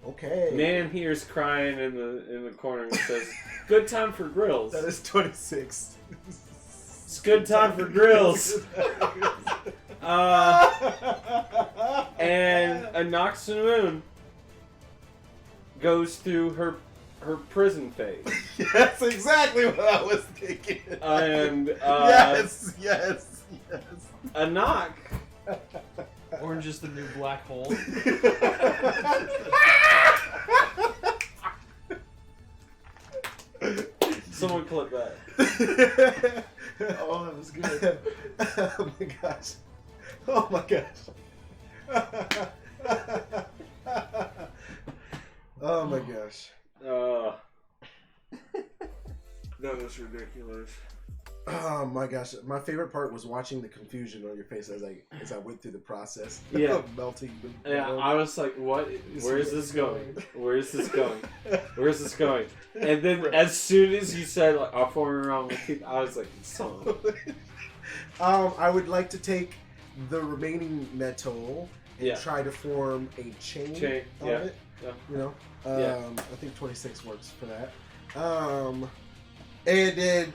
Okay. Man here's crying in the corner and says, "Good time for grills." That is 26. It's good time for grills. And a Noxamoon goes through her prison phase, Yes, exactly what I was thinking. and Yes. a knock. Orange is the new black hole. Someone clip that. Oh, that was good. Oh my gosh. Oh my gosh. Oh my gosh. That was ridiculous. Oh my gosh. My favorite part was watching the confusion on your face as I went through the process Yeah. of melting the Yeah, metal. I was like, "What? Where is this going? Where is this going? Where is this going?" And then, as soon as you said, "Like, I'll form around my teeth," I was like, "Son." I would like to take the remaining metal and Yeah. try to form a chain, of yeah, it. yeah. You know, Yeah. I think 26 works for that. And then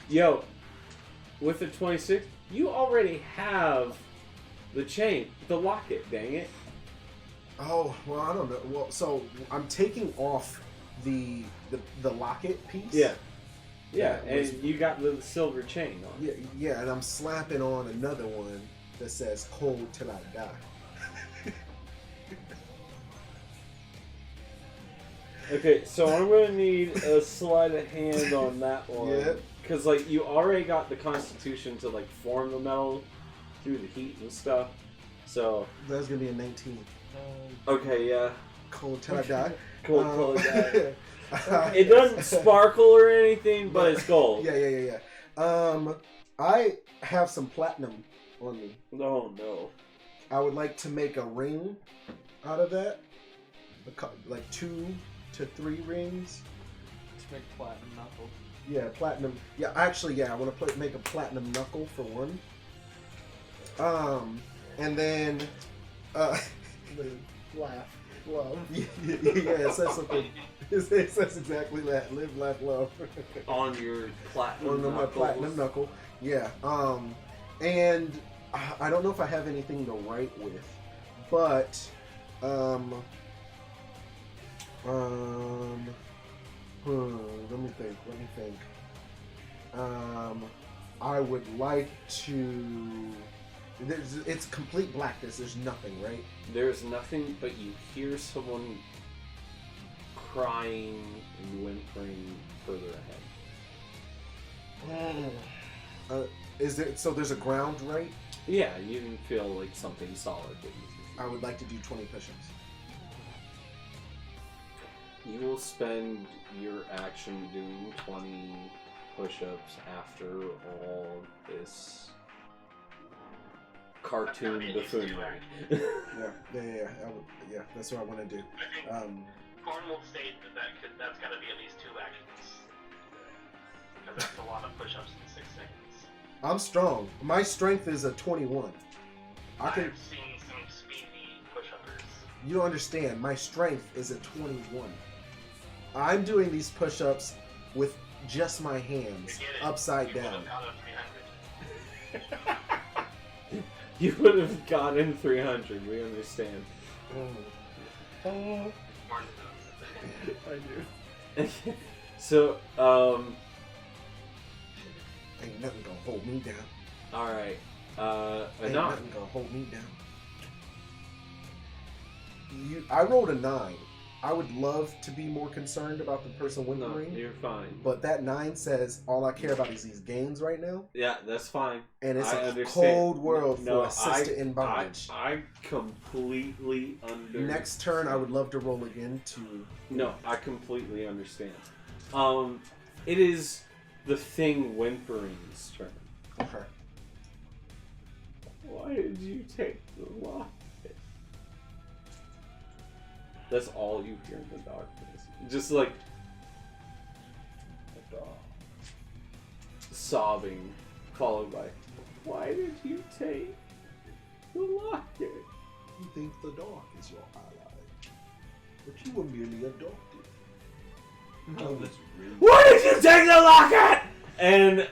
Yo, with the 26, you already have the chain, the locket. Dang it! oh well, I don't know. Well, so I'm taking off the locket piece. Yeah, Yeah, and was- you got the silver chain on. Yeah, and I'm slapping on another one that says "Cold till I die." Okay, so I'm gonna need a sleight of hand on that one. Yeah. Because like you already got the Constitution to like form the metal through the heat and stuff. So That's gonna be a 19. okay, yeah, Cold till I die. cool, Um, cool. It doesn't sparkle or anything, but it's gold. Yeah. I have some platinum on me. Oh no. I would like to make a ring out of that. Like 2 to 3 rings. Let's make platinum knuckles. Yeah, platinum. Yeah, actually, I want to make a platinum knuckle for one. And then, Laugh. Love. yeah, it says something. It says exactly that. Live, laugh, love. On your platinum. On my knuckles. platinum knuckle. Yeah. And I don't know if I have anything to write with, but let me think. I would like to. It's complete blackness. There's nothing, right? There's nothing, but you hear someone crying and whimpering further ahead. Is there? So there's a ground, right? Yeah, you can feel like something solid that you I would like to do 20 push-ups. You will spend your action doing 20 push-ups after all this cartoon buffoonery. Yeah, that's what I want to do. I think Corn will state that's got to be at least 2 actions. Because that's a lot of push-ups in 6 seconds. I'm strong. My strength is a 21. I can. I've seen some speedy push-uppers. You don't understand. My strength is a 21. I'm doing these push-ups with just my hands, Forget it. upside You down. would've got a 300. You would have gotten 300, we understand. Corn does. So, Ain't nothing gonna hold me down. alright. Ain't Anon. nothing gonna hold me down. I rolled a 9. I would love to be more concerned about the person No, whimpering. you're fine. But that 9 says all I care about is these games right now. Yeah, that's fine. And it's I a understand. cold world No, for a sister in bondage. I completely understand. Next turn, I would love to roll again to... No, I completely understand. It is the thing whimpering's turn. Okay. Why did you take the locket? That's all you hear in the darkness. Just like a dog sobbing, followed by, "Why did you take the locket?" You think the dark is your ally, but you were merely adopted. Oh, that's really. Why did you take the locket? And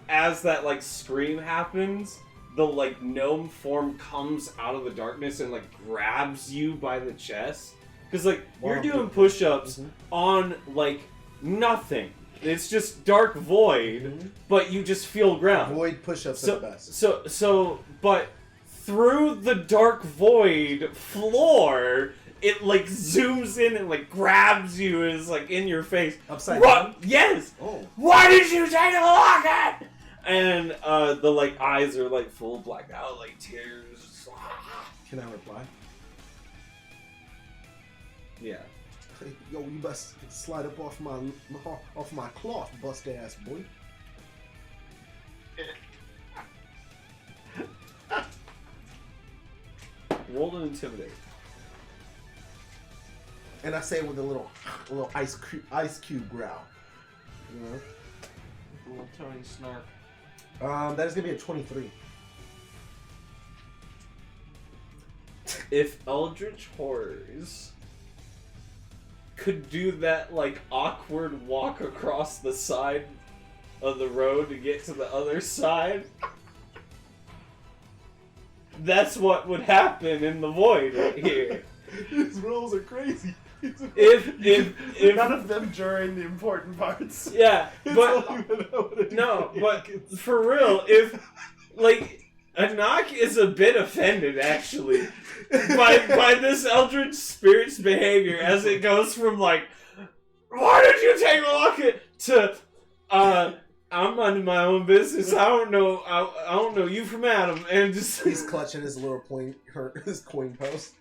as that like scream happens, the like gnome form comes out of the darkness and like grabs you by the chest. Because like you're doing push-ups on like nothing. It's just dark void, but you just feel ground. Void push-ups are the best. But through the dark void floor, it like zooms in and like grabs you and is like in your face. Upside down? Yes! Oh. Why did you take the locket? And the like eyes are like full blacked out, like tears. Can I reply? Yeah. Yo, you best slide up off my cloth, bust ass boy. Roll to intimidate. And I say it with a little ice cube growl. You know? Little Tony snark. That is gonna be a 23. If Eldritch Horrors could do that like awkward walk across the side of the road to get to the other side, that's what would happen in the void right here. His rolls are crazy. If None of them during the important parts. yeah, It's but all you know what to do. no, but for real, if like Anak is a bit offended actually by this Eldritch Spirit's behavior as it goes from like, "Why did you take the locket?" to I'm minding my own business. I don't know. I don't know you from Adam, and just He's clutching his little his coin post.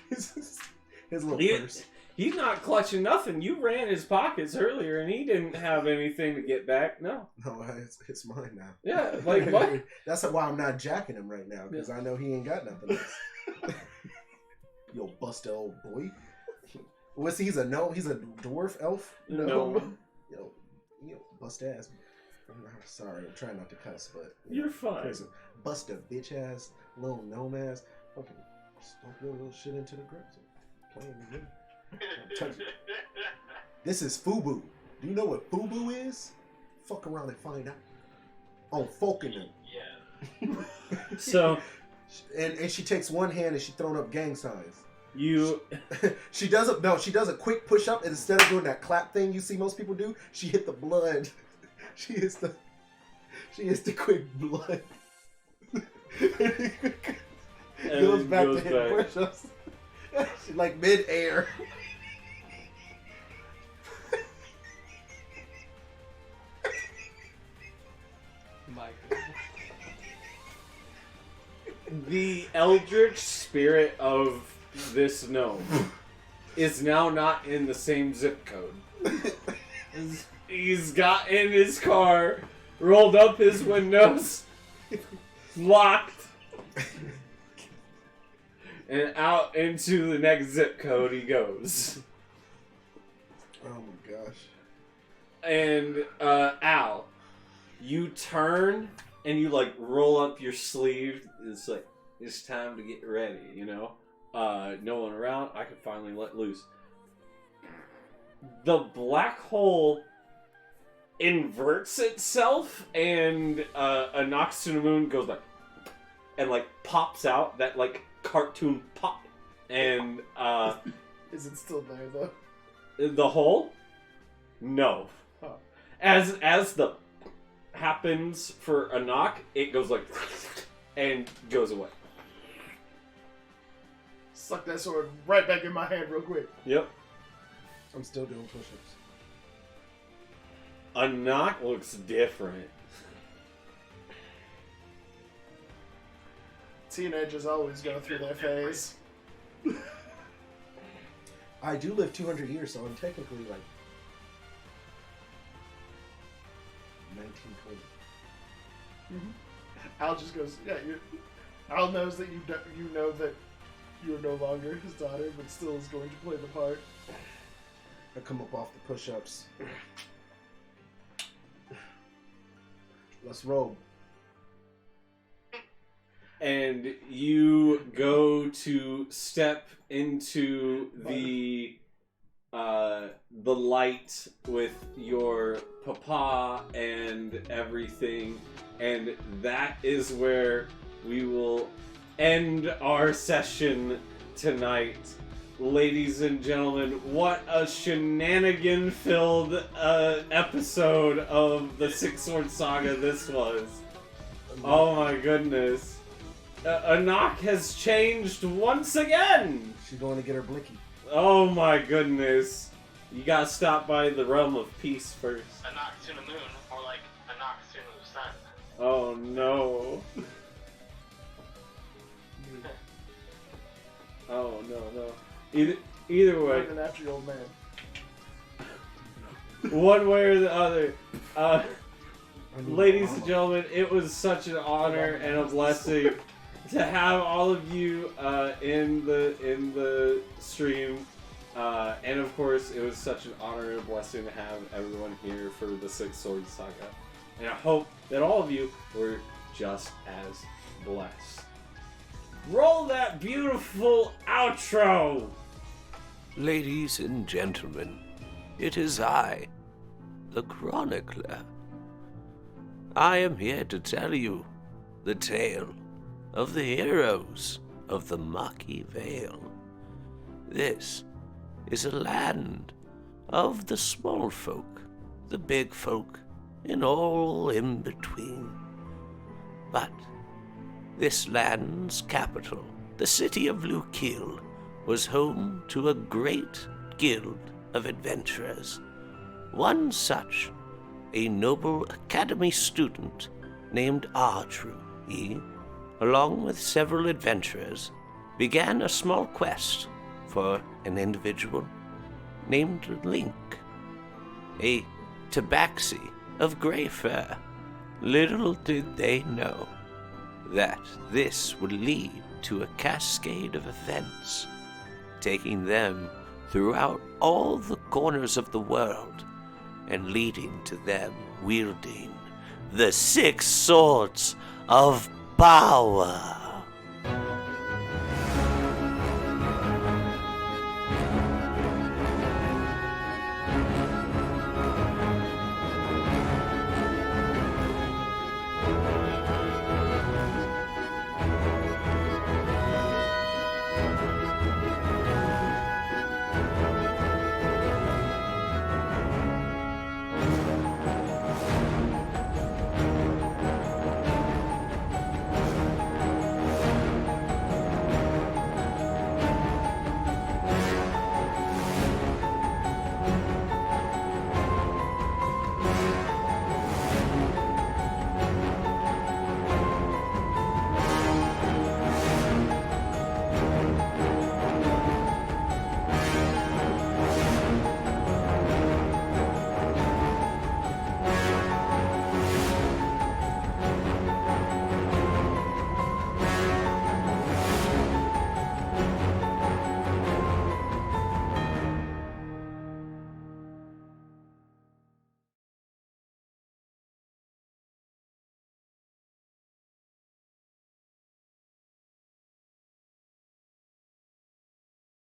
His little purse. He's not clutching nothing. You ran his pockets earlier, and he didn't have anything to get back. No. No, it's mine now. Yeah, like what? That's why I'm not jacking him right now, because I know he ain't got nothing else. Yo, buster old boy. What's he? He's a gnome? He's a dwarf elf? No. Yo, bust ass. Sorry, I'm trying not to cuss, but You're fine. crazy. Bust a bitch ass, little gnome ass. Fucking stomp your little shit into the ground. Playing the game. This is FUBU. Do you know what FUBU is? Fuck around and find out. On Falconer. Yeah. So And she takes one hand and she throwing up gang signs. you She does a quick push up, and instead of doing that clap thing you see most people do, she hit the blood. She hits the quick blood. Goes back to hit push ups. She's like mid air. My God. the Eldritch Spirit of this gnome is now not in the same zip code. He's got in his car, rolled up his windows, locked, and out into the next zip code he goes. Oh my gosh. And Al, you turn and you like roll up your sleeve. It's like, it's time to get ready, you know? No one around, I can finally let loose. The black hole inverts itself, and a Nox to the Moon goes like, and like pops out, that like cartoon pop. And Is it still there though? the hole? No. Huh. As the happens for a knock, it goes like and goes away. Suck that sword right back in my hand real quick. Yep. I'm still doing push-ups. A knock looks different. Teenagers always go through their phase. I do live 200 years, so I'm technically like 1920. Al just goes, yeah. Al knows that you know that you're no longer his daughter, but still is going to play the part. I come up off the push-ups. Let's roll. And you go to step into the light with your papa and everything, and that is where we will end our session tonight. Ladies and gentlemen, what a shenanigan-filled episode of the Six Sword Saga this was. Oh my goodness. Anak has changed once again! She's going to get her blicky. Oh my goodness. You gotta stop by the realm of peace first. A Noxuna Moon, more like a Noxuna Sun. Oh no. Oh no. Either way, Looking after your old man. one way or the other. Ladies and gentlemen, it was such an honor and a blessing to have all of you in the stream, and of course, it was such an honor and a blessing to have everyone here for the Six Sword Saga. And I hope that all of you were just as blessed. Roll that beautiful outro. Ladies and gentlemen, it is I, the Chronicler. I am here to tell you the tale of the heroes of the Maki Vale. This is a land of the small folk, the big folk, and all in between. But this land's capital, the city of Lukil, was home to a great guild of adventurers. One such, a noble academy student named Ardru, he, along with several adventurers, began a small quest for an individual named Link, a tabaxi of gray fur. Little did they know that this would lead to a cascade of events, taking them throughout all the corners of the world and leading to them wielding the 6 swords of power.